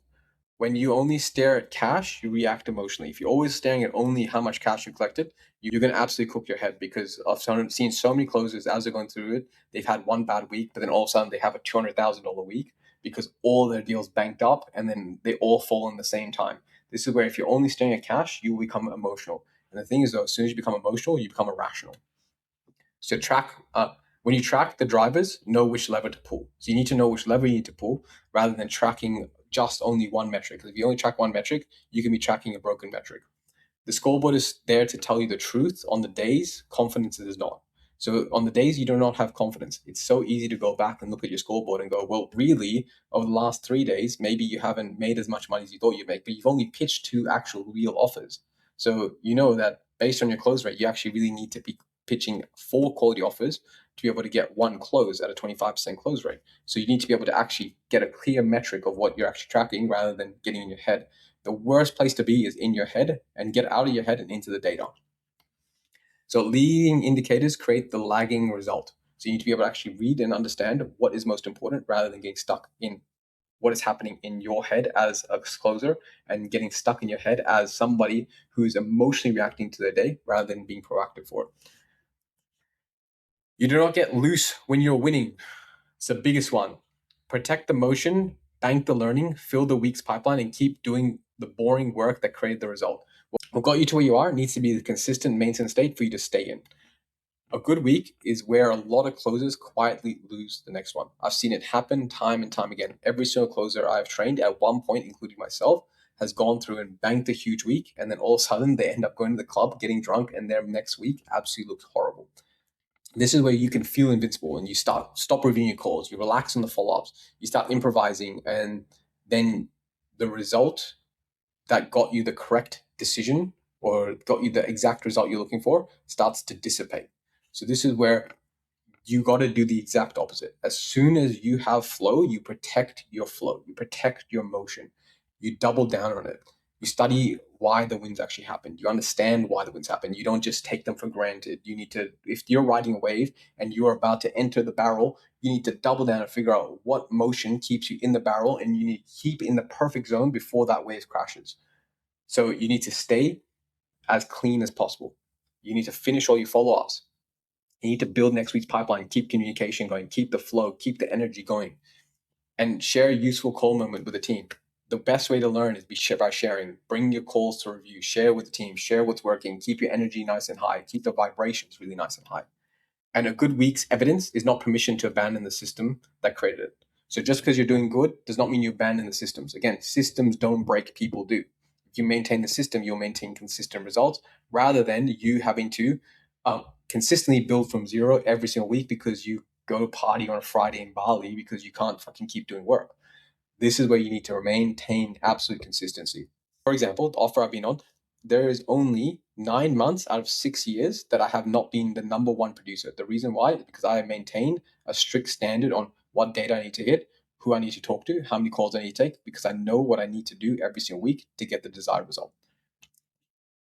When you only stare at cash, you react emotionally. If you're always staring at only how much cash you collected, you're going to absolutely cook your head because I've seen so many closers as they're going through it. They've had one bad week, but then all of a sudden they have a $200,000 week because all their deals banked up and then they all fall in the same time. This is where if you're only staring at cash, you will become emotional. And the thing is, though, as soon as you become emotional, you become irrational. So when you track the drivers, know which lever to pull. So you need to know which lever you need to pull rather than tracking just only one metric. Because if you only track one metric, you can be tracking a broken metric. The scoreboard is there to tell you the truth on the days confidence is not. So on the days you do not have confidence, it's so easy to go back and look at your scoreboard and go, well, really, over the last 3 days, maybe you haven't made as much money as you thought you'd make, but you've only pitched 2 actual real offers. So you know that based on your close rate, you actually really need to be pitching 4 quality offers to be able to get 1 close at a 25% close rate. So you need to be able to actually get a clear metric of what you're actually tracking rather than getting in your head. The worst place to be is in your head, and get out of your head and into the data. So leading indicators create the lagging result. So you need to be able to actually read and understand what is most important rather than getting stuck in what is happening in your head as a closer and getting stuck in your head as somebody who's emotionally reacting to their day rather than being proactive for it. You do not get loose when you're winning. It's the biggest one. Protect the motion, bank the learning, fill the week's pipeline, and keep doing the boring work that created the result. What got you to where you are needs to be the consistent maintenance state for you to stay in. A good week is where a lot of closers quietly lose the next one. I've seen it happen time and time again. Every single closer I've trained at one point, including myself, has gone through and banked a huge week, and then all of a sudden they end up going to the club, getting drunk, and their next week absolutely looks horrible. This is where you can feel invincible and you stop reviewing your calls, you relax on the follow-ups, you start improvising, and then the result that got you the correct decision or got you the exact result you're looking for starts to dissipate. So this is where you got to do the exact opposite. As soon as you have flow, you protect your flow, you protect your motion, you double down on it. You study why the wins actually happen. You understand why the wins happen. You don't just take them for granted. You need to, if you're riding a wave and you're about to enter the barrel, you need to double down and figure out what motion keeps you in the barrel, and you need to keep in the perfect zone before that wave crashes. So you need to stay as clean as possible. You need to finish all your follow-ups. You need to build next week's pipeline, keep communication going, keep the flow, keep the energy going, and share a useful call moment with the team. The best way to learn is by sharing. Bring your calls to review, share with the team, share what's working, keep your energy nice and high, keep the vibrations really nice and high. And a good week's evidence is not permission to abandon the system that created it. So just because you're doing good does not mean you abandon the systems. Again, systems don't break, people do. If you maintain the system, you'll maintain consistent results rather than you having to consistently build from zero every single week because you go party on a Friday in Bali because you can't fucking keep doing work. This is where you need to maintain absolute consistency. For example, the offer I've been on, there is only 9 months out of 6 years that I have not been the number one producer. The reason why is because I have maintained a strict standard on what data I need to hit, who I need to talk to, how many calls I need to take, because I know what I need to do every single week to get the desired result.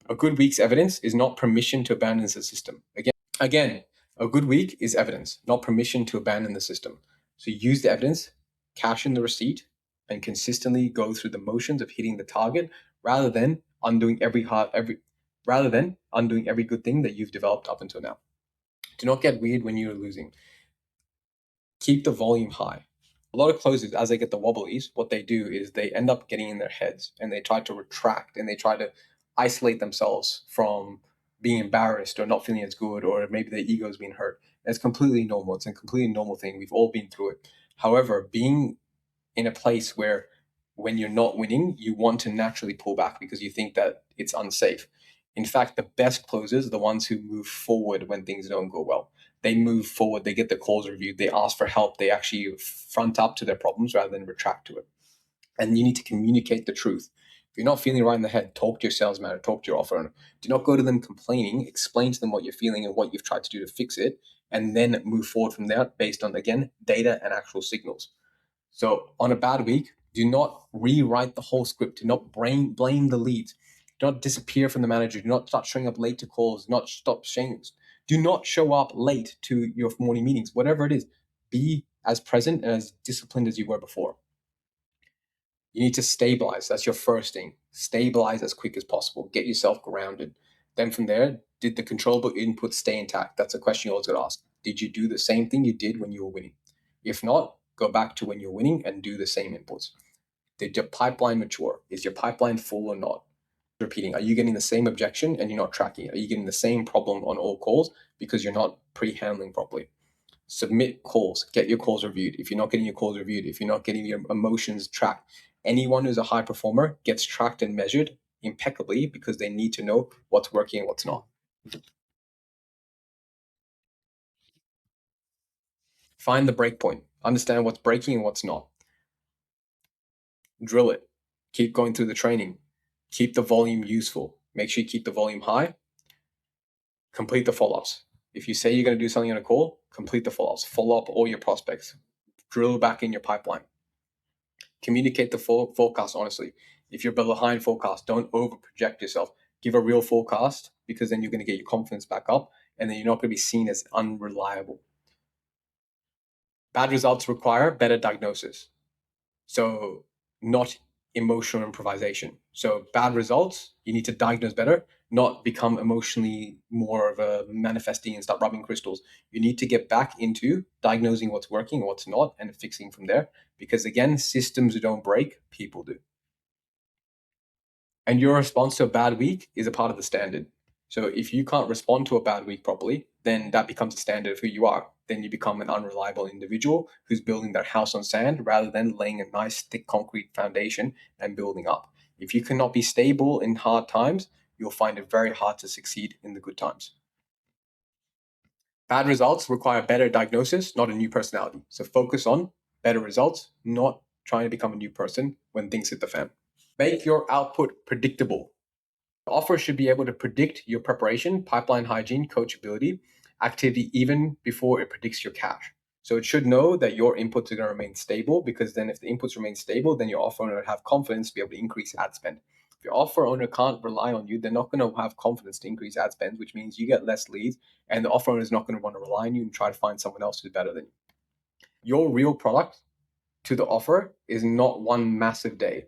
A good week's evidence is not permission to abandon the system. Again, a good week is evidence, not permission to abandon the system. So use the evidence, cash in the receipt, and consistently go through the motions of hitting the target rather than undoing every good thing that you've developed up until now. Do not get weird when you're losing. Keep the volume high. A lot of closers, as they get the wobblies, what they do is they end up getting in their heads and they try to retract and they try to isolate themselves from being embarrassed or not feeling as good, or maybe their ego's been hurt. It's completely normal. It's a completely normal thing. We've all been through it. However, being in a place where when you're not winning, you want to naturally pull back because you think that it's unsafe. In fact, the best closers are the ones who move forward when things don't go well. They move forward, they get the calls reviewed, they ask for help, they actually front up to their problems rather than retract to it. And you need to communicate the truth. If you're not feeling right in the head, talk to your sales manager, talk to your offer owner. Do not go to them complaining, explain to them what you're feeling and what you've tried to do to fix it, and then move forward from there based on, again, data and actual signals. So on a bad week, do not rewrite the whole script. Do not blame the leads. Do not disappear from the manager. Do not start showing up late to calls. Do not show up late to your morning meetings. Whatever it is, be as present and as disciplined as you were before. You need to stabilize. That's your first thing. Stabilize as quick as possible. Get yourself grounded. Then from there, did the controllable input stay intact? That's a question you always got to ask. Did you do the same thing you did when you were winning? If not, go back to when you're winning and do the same inputs. Did your pipeline mature? Is your pipeline full or not? Repeating, are you getting the same objection and you're not tracking it? Are you getting the same problem on all calls because you're not pre-handling properly? Submit calls, get your calls reviewed. If you're not getting your calls reviewed, if you're not getting your emotions tracked, anyone who's a high performer gets tracked and measured impeccably because they need to know what's working and what's not. Find the breakpoint. Understand what's breaking and what's not. Drill it. Keep going through the training. Keep the volume useful. Make sure you keep the volume high. Complete the follow-ups. If you say you're going to do something on a call, complete the follow-ups. Follow up all your prospects. Drill back in your pipeline. Communicate the forecast honestly. If you're behind forecast, don't over project yourself. Give a real forecast because then you're going to get your confidence back up and then you're not going to be seen as unreliable. Bad results require better diagnosis. So not emotional improvisation. So bad results, you need to diagnose better, not become emotionally more of a manifesting and start rubbing crystals. You need to get back into diagnosing what's working and what's not and fixing from there. Because again, systems don't break, people do. And your response to a bad week is a part of the standard. So if you can't respond to a bad week properly, then that becomes a standard of who you are. Then you become an unreliable individual who's building their house on sand rather than laying a nice thick concrete foundation and building up. If you cannot be stable in hard times, you'll find it very hard to succeed in the good times. Bad results require better diagnosis, not a new personality. So focus on better results, not trying to become a new person when things hit the fan. Make your output predictable. The offer should be able to predict your preparation, pipeline hygiene, coachability, activity, even before it predicts your cash. So it should know that your inputs are going to remain stable, because then if the inputs remain stable, then your offer owner will have confidence to be able to increase ad spend. If your offer owner can't rely on you, they're not going to have confidence to increase ad spend, which means you get less leads, and the offer owner is not going to want to rely on you and try to find someone else who's better than you. Your real product to the offer is not one massive day.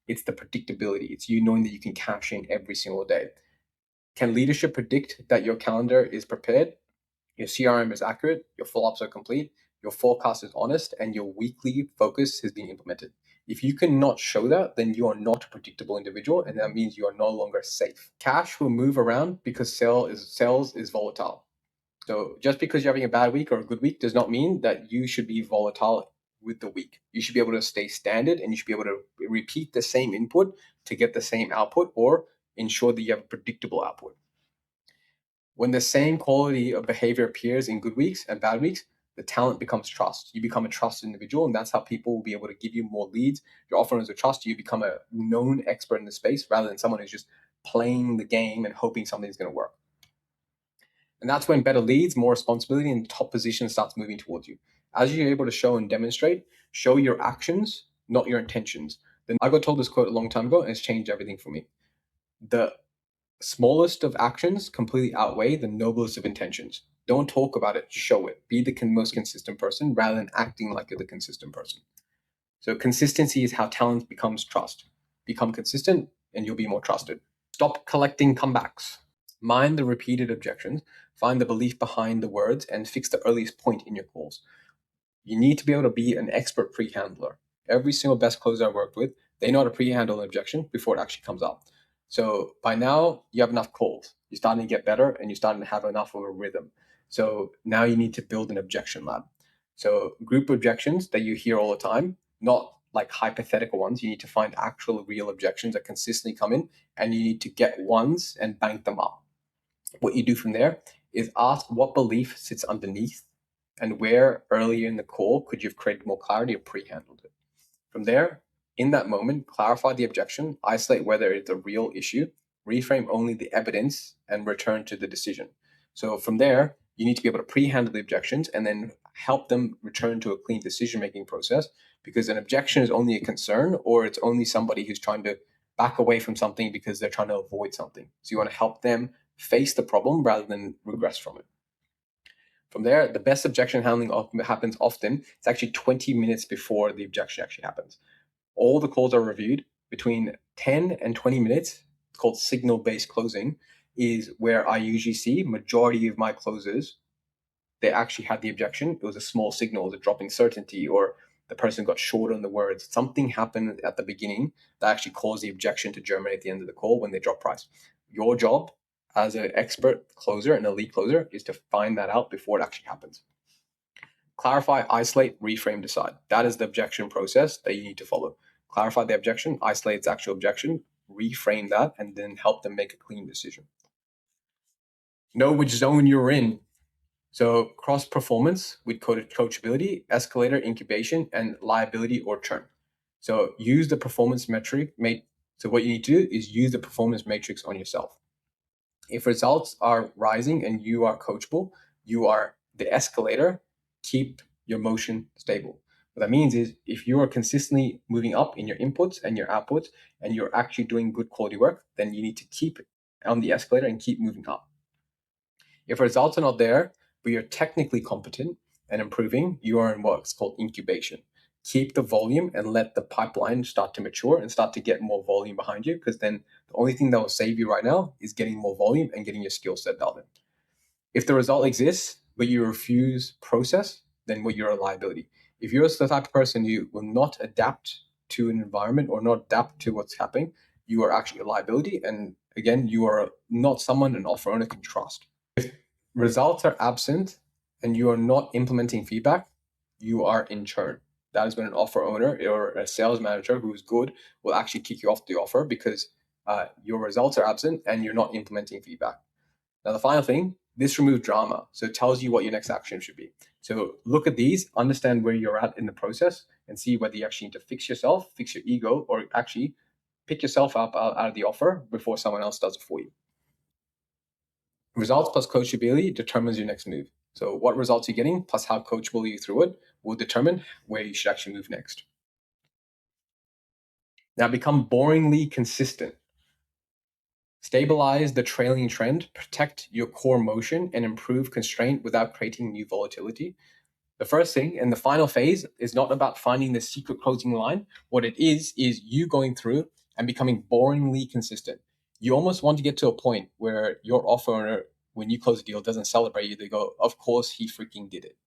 It's the predictability. It's you knowing that you can cash in every single day. Can leadership predict that your calendar is prepared, your CRM is accurate, your follow-ups are complete, your forecast is honest, and your weekly focus is being implemented? If you cannot show that, then you are not a predictable individual, and that means you are no longer safe. Cash will move around because sales is volatile. So just because you're having a bad week or a good week does not mean that you should be volatile with the week. You should be able to stay standard, and you should be able to repeat the same input to get the same output, or ensure that you have a predictable output. When the same quality of behavior appears in good weeks and bad weeks, the talent becomes trust. You become a trusted individual, and that's how people will be able to give you more leads. Your offerers will trust you. You become a known expert in the space rather than someone who's just playing the game and hoping something's going to work. And that's when better leads, more responsibility, and top position starts moving towards you. As you're able to show and demonstrate, show your actions, not your intentions. Then I got told this quote a long time ago, and it's changed everything for me. The smallest of actions completely outweigh the noblest of intentions. Don't talk about it, show it. Be the most consistent person rather than acting like you're the consistent person. So consistency is how talent becomes trust. Become consistent and you'll be more trusted. Stop collecting comebacks. Mind the repeated objections, find the belief behind the words, and fix the earliest point in your calls. You need to be able to be an expert pre-handler. Every single best closer I worked with, they know how to pre-handle an objection before it actually comes up. So by now, you have enough calls. You're starting to get better, and you're starting to have enough of a rhythm. So now you need to build an objection lab. So group objections that you hear all the time, not like hypothetical ones. You need to find actual real objections that consistently come in, and you need to get ones and bank them up. What you do from there is ask what belief sits underneath, and where earlier in the call could you have created more clarity or pre-handled it. From there, in that moment, clarify the objection, isolate whether it's a real issue, reframe only the evidence, and return to the decision. So from there, you need to be able to pre-handle the objections and then help them return to a clean decision-making process, because an objection is only a concern, or it's only somebody who's trying to back away from something because they're trying to avoid something. So you want to help them face the problem rather than regress from it. From there, the best objection handling happens often. It's actually 20 minutes before the objection actually happens. All the calls are reviewed between 10 and 20 minutes. It's called signal-based closing, is where I usually see majority of my closes. They actually had the objection. It was a small signal, it was a drop in certainty, or the person got short on the words. Something happened at the beginning that actually caused the objection to germinate at the end of the call when they drop price. Your job as an expert closer and a lead closer is to find that out before it actually happens. Clarify, isolate, reframe, decide. That is the objection process that you need to follow. Clarify the objection, isolate its actual objection, reframe that, and then help them make a clean decision. Know which zone you're in. So cross performance with coachability, escalator, incubation, and liability or churn. So use the performance metric. So what you need to do is use the performance matrix on yourself. If results are rising and you are coachable, you are the escalator. Keep your motion stable. What that means is if you are consistently moving up in your inputs and your outputs, and you're actually doing good quality work, then you need to keep on the escalator and keep moving up. If results are not there, but you're technically competent and improving, you are in what's called incubation. Keep the volume and let the pipeline start to mature and start to get more volume behind you, because then the only thing that will save you right now is getting more volume and getting your skill set dialed in. If the result exists, but you refuse process, then you're a liability. If you're the type of person who will not adapt to an environment or not adapt to what's happening, you are actually a liability. And again, you are not someone an offer owner can trust. If results are absent and you are not implementing feedback, you are in churn. That is when an offer owner or a sales manager who is good will actually kick you off the offer because your results are absent and you're not implementing feedback. Now, the final thing, this removes drama. So it tells you what your next action should be. So look at these, understand where you're at in the process, and see whether you actually need to fix yourself, fix your ego, or actually pick yourself up out of the offer before someone else does it for you. Results plus coachability determines your next move. So what results you're getting plus how coachable you through it will determine where you should actually move next. Now become boringly consistent. Stabilize the trailing trend, protect your core motion, and improve constraint without creating new volatility. The first thing and the final phase is not about finding the secret closing line. What it is you going through and becoming boringly consistent. You almost want to get to a point where your offer owner, when you close a deal, doesn't celebrate you. They go, of course he freaking did it.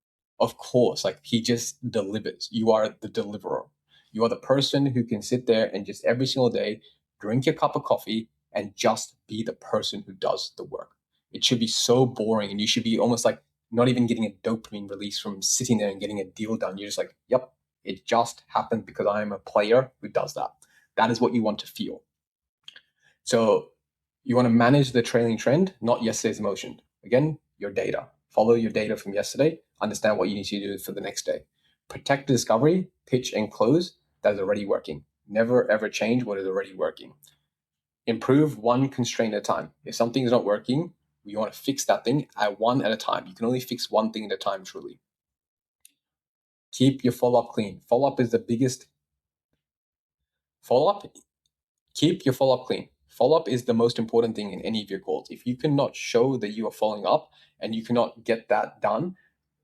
Of course, like he just delivers. You are the deliverer. You are the person who can sit there and just every single day drink your cup of coffee and just be the person who does the work. It should be so boring and you should be almost like not even getting a dopamine release from sitting there and getting a deal done. You're just like, yep, it just happened because I'm a player who does that. That is what you want to feel. So you want to manage the trailing trend, not yesterday's emotion. Again, your data. Follow your data from yesterday. Understand what you need to do for the next day. Protect the discovery, pitch, and close that is already working. Never ever change what is already working. Improve one constraint at a time. If something is not working, you want to fix that thing at one at a time. You can only fix one thing at a time, truly. Keep your follow-up clean. Follow-up is the biggest. Follow-up, keep your follow-up clean. Follow-up is the most important thing in any of your calls. If you cannot show that you are following up and you cannot get that done,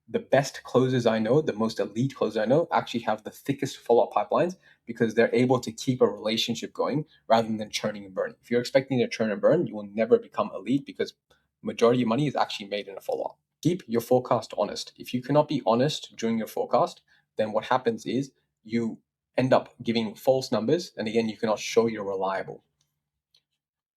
the best closers I know, the most elite closers I know, actually have the thickest follow-up pipelines because they're able to keep a relationship going rather than churning and burning. If you're expecting to churn and burn, you will never become elite because majority of money is actually made in a follow-up. Keep your forecast honest. If you cannot be honest during your forecast, then what happens is you end up giving false numbers, and again, you cannot show you're reliable.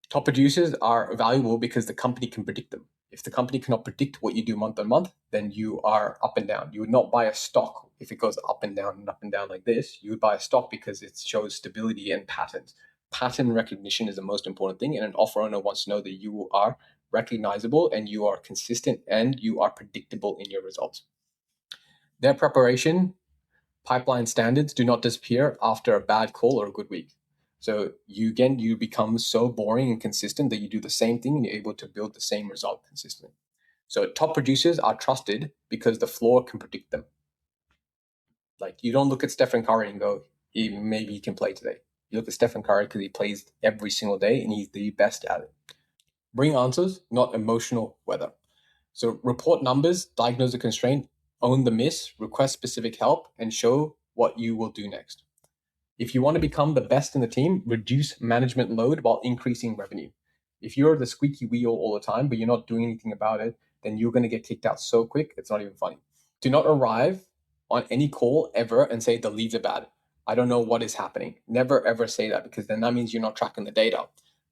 Top producers are valuable because the company can predict them. If the company cannot predict what you do month on month, then you are up and down. You would not buy a stock if it goes up and down like this. You would buy a stock because it shows stability and patterns. Pattern recognition is the most important thing, and an offer owner wants to know that you are recognizable and you are consistent and you are predictable in your results. Their preparation pipeline standards do not disappear after a bad call or a good week. So you become so boring and consistent that you do the same thing and you're able to build the same result consistently. So top producers are trusted because the floor can predict them. Like you don't look at Stephen Curry and go, maybe he can play today. You look at Stephen Curry because he plays every single day and he's the best at it. Bring answers, not emotional weather. So report numbers, diagnose the constraint, own the miss, request specific help, and show what you will do next. If you want to become the best in the team, reduce management load while increasing revenue. If you're the squeaky wheel all the time, but you're not doing anything about it, then you're going to get kicked out so quick, it's not even funny. Do not arrive on any call ever and say the leads are bad. I don't know what is happening. Never ever say that because then that means you're not tracking the data.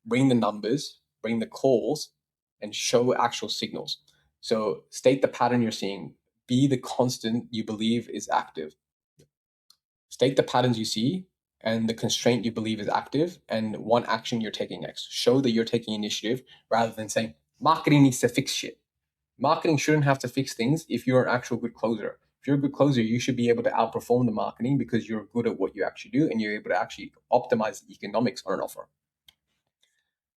Bring the numbers, bring the calls, and show actual signals. So state the pattern you're seeing. Be the constant you believe is active. State the patterns you see and the constraint you believe is active and one action you're taking next. Show that you're taking initiative rather than saying marketing needs to fix shit. Marketing shouldn't have to fix things if you're an actual good closer. If you're a good closer, you should be able to outperform the marketing because you're good at what you actually do and you're able to actually optimize the economics on an offer.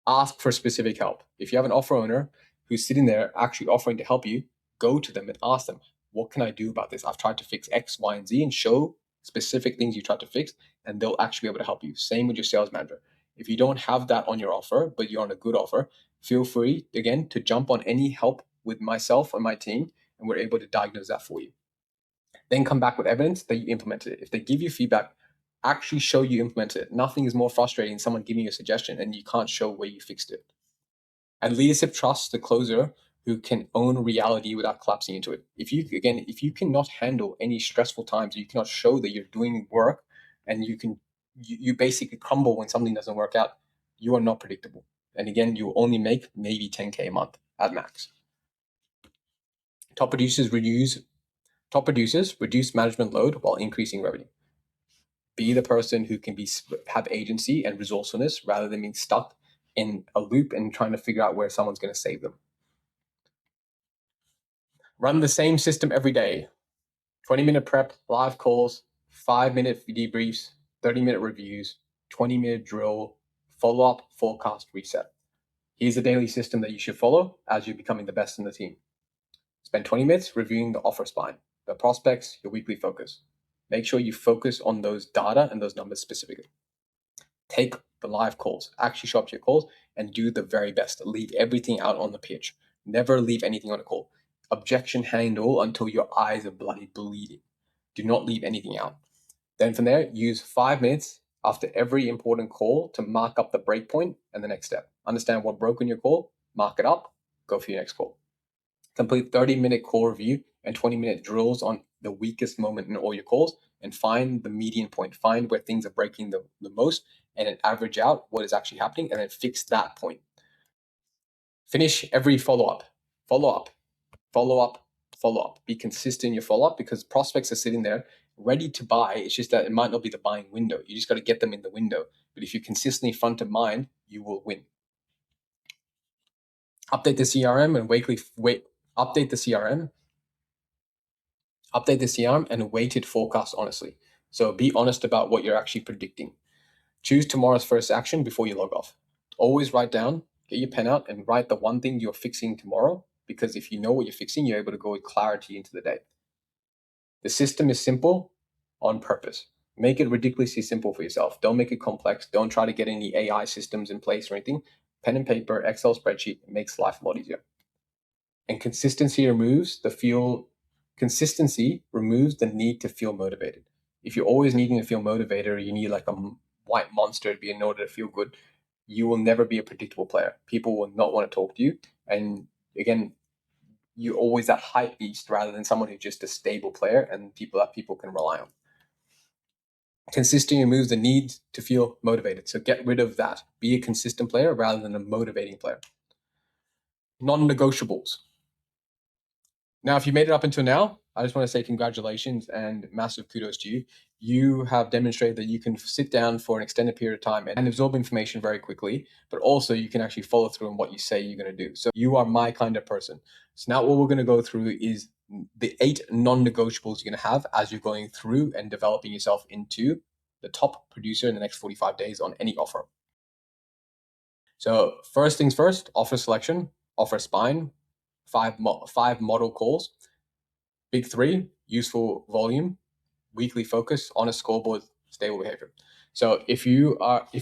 Ask for specific help. If you have an offer owner who's sitting there actually offering to help you, go to them and ask them, what can I do about this? I've tried to fix X, Y, and Z and show specific things you tried to fix, and they'll actually be able to help you. Same with your sales manager. If you don't have that on your offer, but you're on a good offer, feel free, again, to jump on any help with myself and my team, and we're able to diagnose that for you. Then come back with evidence that you implemented it. If they give you feedback, actually show you implemented it. Nothing is more frustrating than someone giving you a suggestion and you can't show where you fixed it. And leadership trusts the closer who can own reality without collapsing into it. If you cannot handle any stressful times, you cannot show that you're doing work and you basically crumble when something doesn't work out, you are not predictable. And again, you will only make maybe 10K a month at max. Top producers Top producers reduce management load while increasing revenue. Be the person who can have agency and resourcefulness rather than being stuck in a loop and trying to figure out where someone's going to save them. Run the same system every day. 20-minute prep, live calls, 5-minute debriefs, 30-minute reviews, 20-minute drill, follow-up, forecast, reset. Here's a daily system that you should follow as you're becoming the best in the team. Spend 20 minutes reviewing the offer spine, the prospects, your weekly focus. Make sure you focus on those data and those numbers specifically. Take the live calls, actually show up to your calls and do the very best. Leave everything out on the pitch. Never leave anything on a call. Objection handle until your eyes are bloody bleeding. Do not leave anything out. Then from there, use 5 minutes after every important call to mark up the breakpoint and the next step. Understand what broke in your call, mark it up, go for your next call. Complete 30-minute call review and 20-minute drills on the weakest moment in all your calls and find the median point. Find where things are breaking the most and then average out what is actually happening and then fix that point. Finish every follow-up. Follow-up, follow-up, follow-up. Be consistent in your follow-up because prospects are sitting there ready to buy. It's just that it might not be the buying window. You just got to get them in the window. But if you're consistently front of mind, you will win. Update the CRM and update the CRM and weighted forecast honestly. So be honest about what you're actually predicting. Choose tomorrow's first action before you log off. Always write down, get your pen out and write the one thing you're fixing tomorrow, because if you know what you're fixing, you're able to go with clarity into the day. The system is simple on purpose. Make it ridiculously simple for yourself. Don't make it complex. Don't try to get any AI systems in place or anything. Pen and paper, Excel spreadsheet makes life a lot easier. And consistency removes the need to feel motivated. If you're always needing to feel motivated or you need like a white monster to be in order to feel good, you will never be a predictable player. People will not want to talk to you. And again, you're always that hype beast rather than someone who's just a stable player and people can rely on. Consistency removes the need to feel motivated. So get rid of that. Be a consistent player rather than a motivating player. Non-negotiables. Now, if you made it up until now, I just want to say congratulations and massive kudos to you. You have demonstrated that you can sit down for an extended period of time and absorb information very quickly, but also you can actually follow through on what you say you're going to do. So you are my kind of person. So now what we're going to go through is the 8 non-negotiables you're going to have as you're going through and developing yourself into the top producer in the next 45 days on any offer. So first things first, offer selection, offer spine, 5 model calls. Big 3, useful volume, weekly focus, honest scoreboard, stable behavior. So if you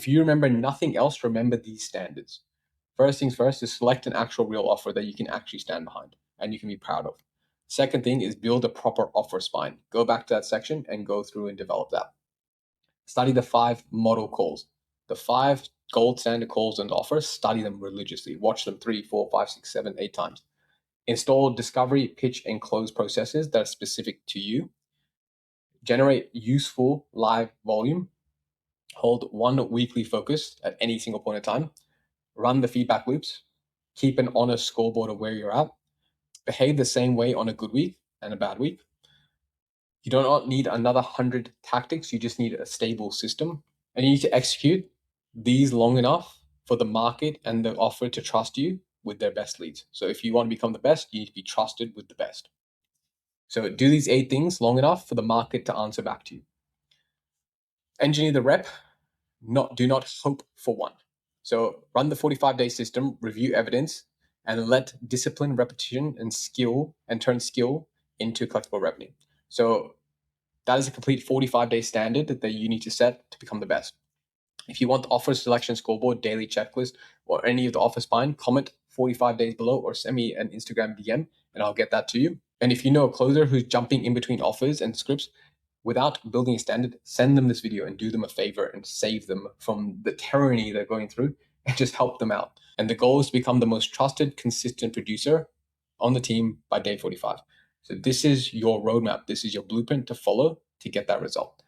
remember nothing else, remember these standards. First things first is select an actual real offer that you can actually stand behind and you can be proud of. Second thing is build a proper offer spine. Go back to that section and go through and develop that. Study the 5 model calls. The 5 gold standard calls and offers, study them religiously. Watch them 3, 4, 5, 6, 7, 8 times. Install discovery, pitch, and close processes that are specific to you. Generate useful live volume. Hold 1 weekly focus at any single point in time. Run the feedback loops. Keep an honest scoreboard of where you're at. Behave the same way on a good week and a bad week. You do not need another 100 tactics. You just need a stable system. And you need to execute these long enough for the market and the offer to trust you with their best leads. So if you want to become the best, you need to be trusted with the best. So do these 8 things long enough for the market to answer back to you. Engineer the rep, do not hope for one. So run the 45-day system, review evidence, and let discipline, repetition, and turn skill into collectible revenue. So that is a complete 45-day standard that you need to set to become the best. If you want the offer selection scoreboard, daily checklist, or any of the offer spine, comment 45 days below or send me an Instagram DM and I'll get that to you. And if you know a closer who's jumping in between offers and scripts without building a standard, send them this video and do them a favor and save them from the tyranny they're going through and just help them out. And the goal is to become the most trusted, consistent producer on the team by day 45. So this is your roadmap. This is your blueprint to follow to get that result.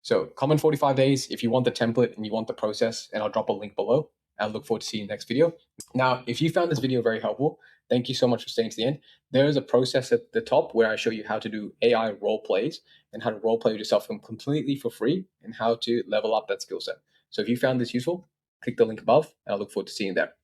So comment 45 days if you want the template and you want the process, and I'll drop a link below. I look forward to seeing you next video. Now, if you found this video very helpful, thank you so much for staying to the end. There is a process at the top where I show you how to do AI role plays and how to role play with yourself completely for free and how to level up that skill set. So if you found this useful, click the link above and I look forward to seeing you there.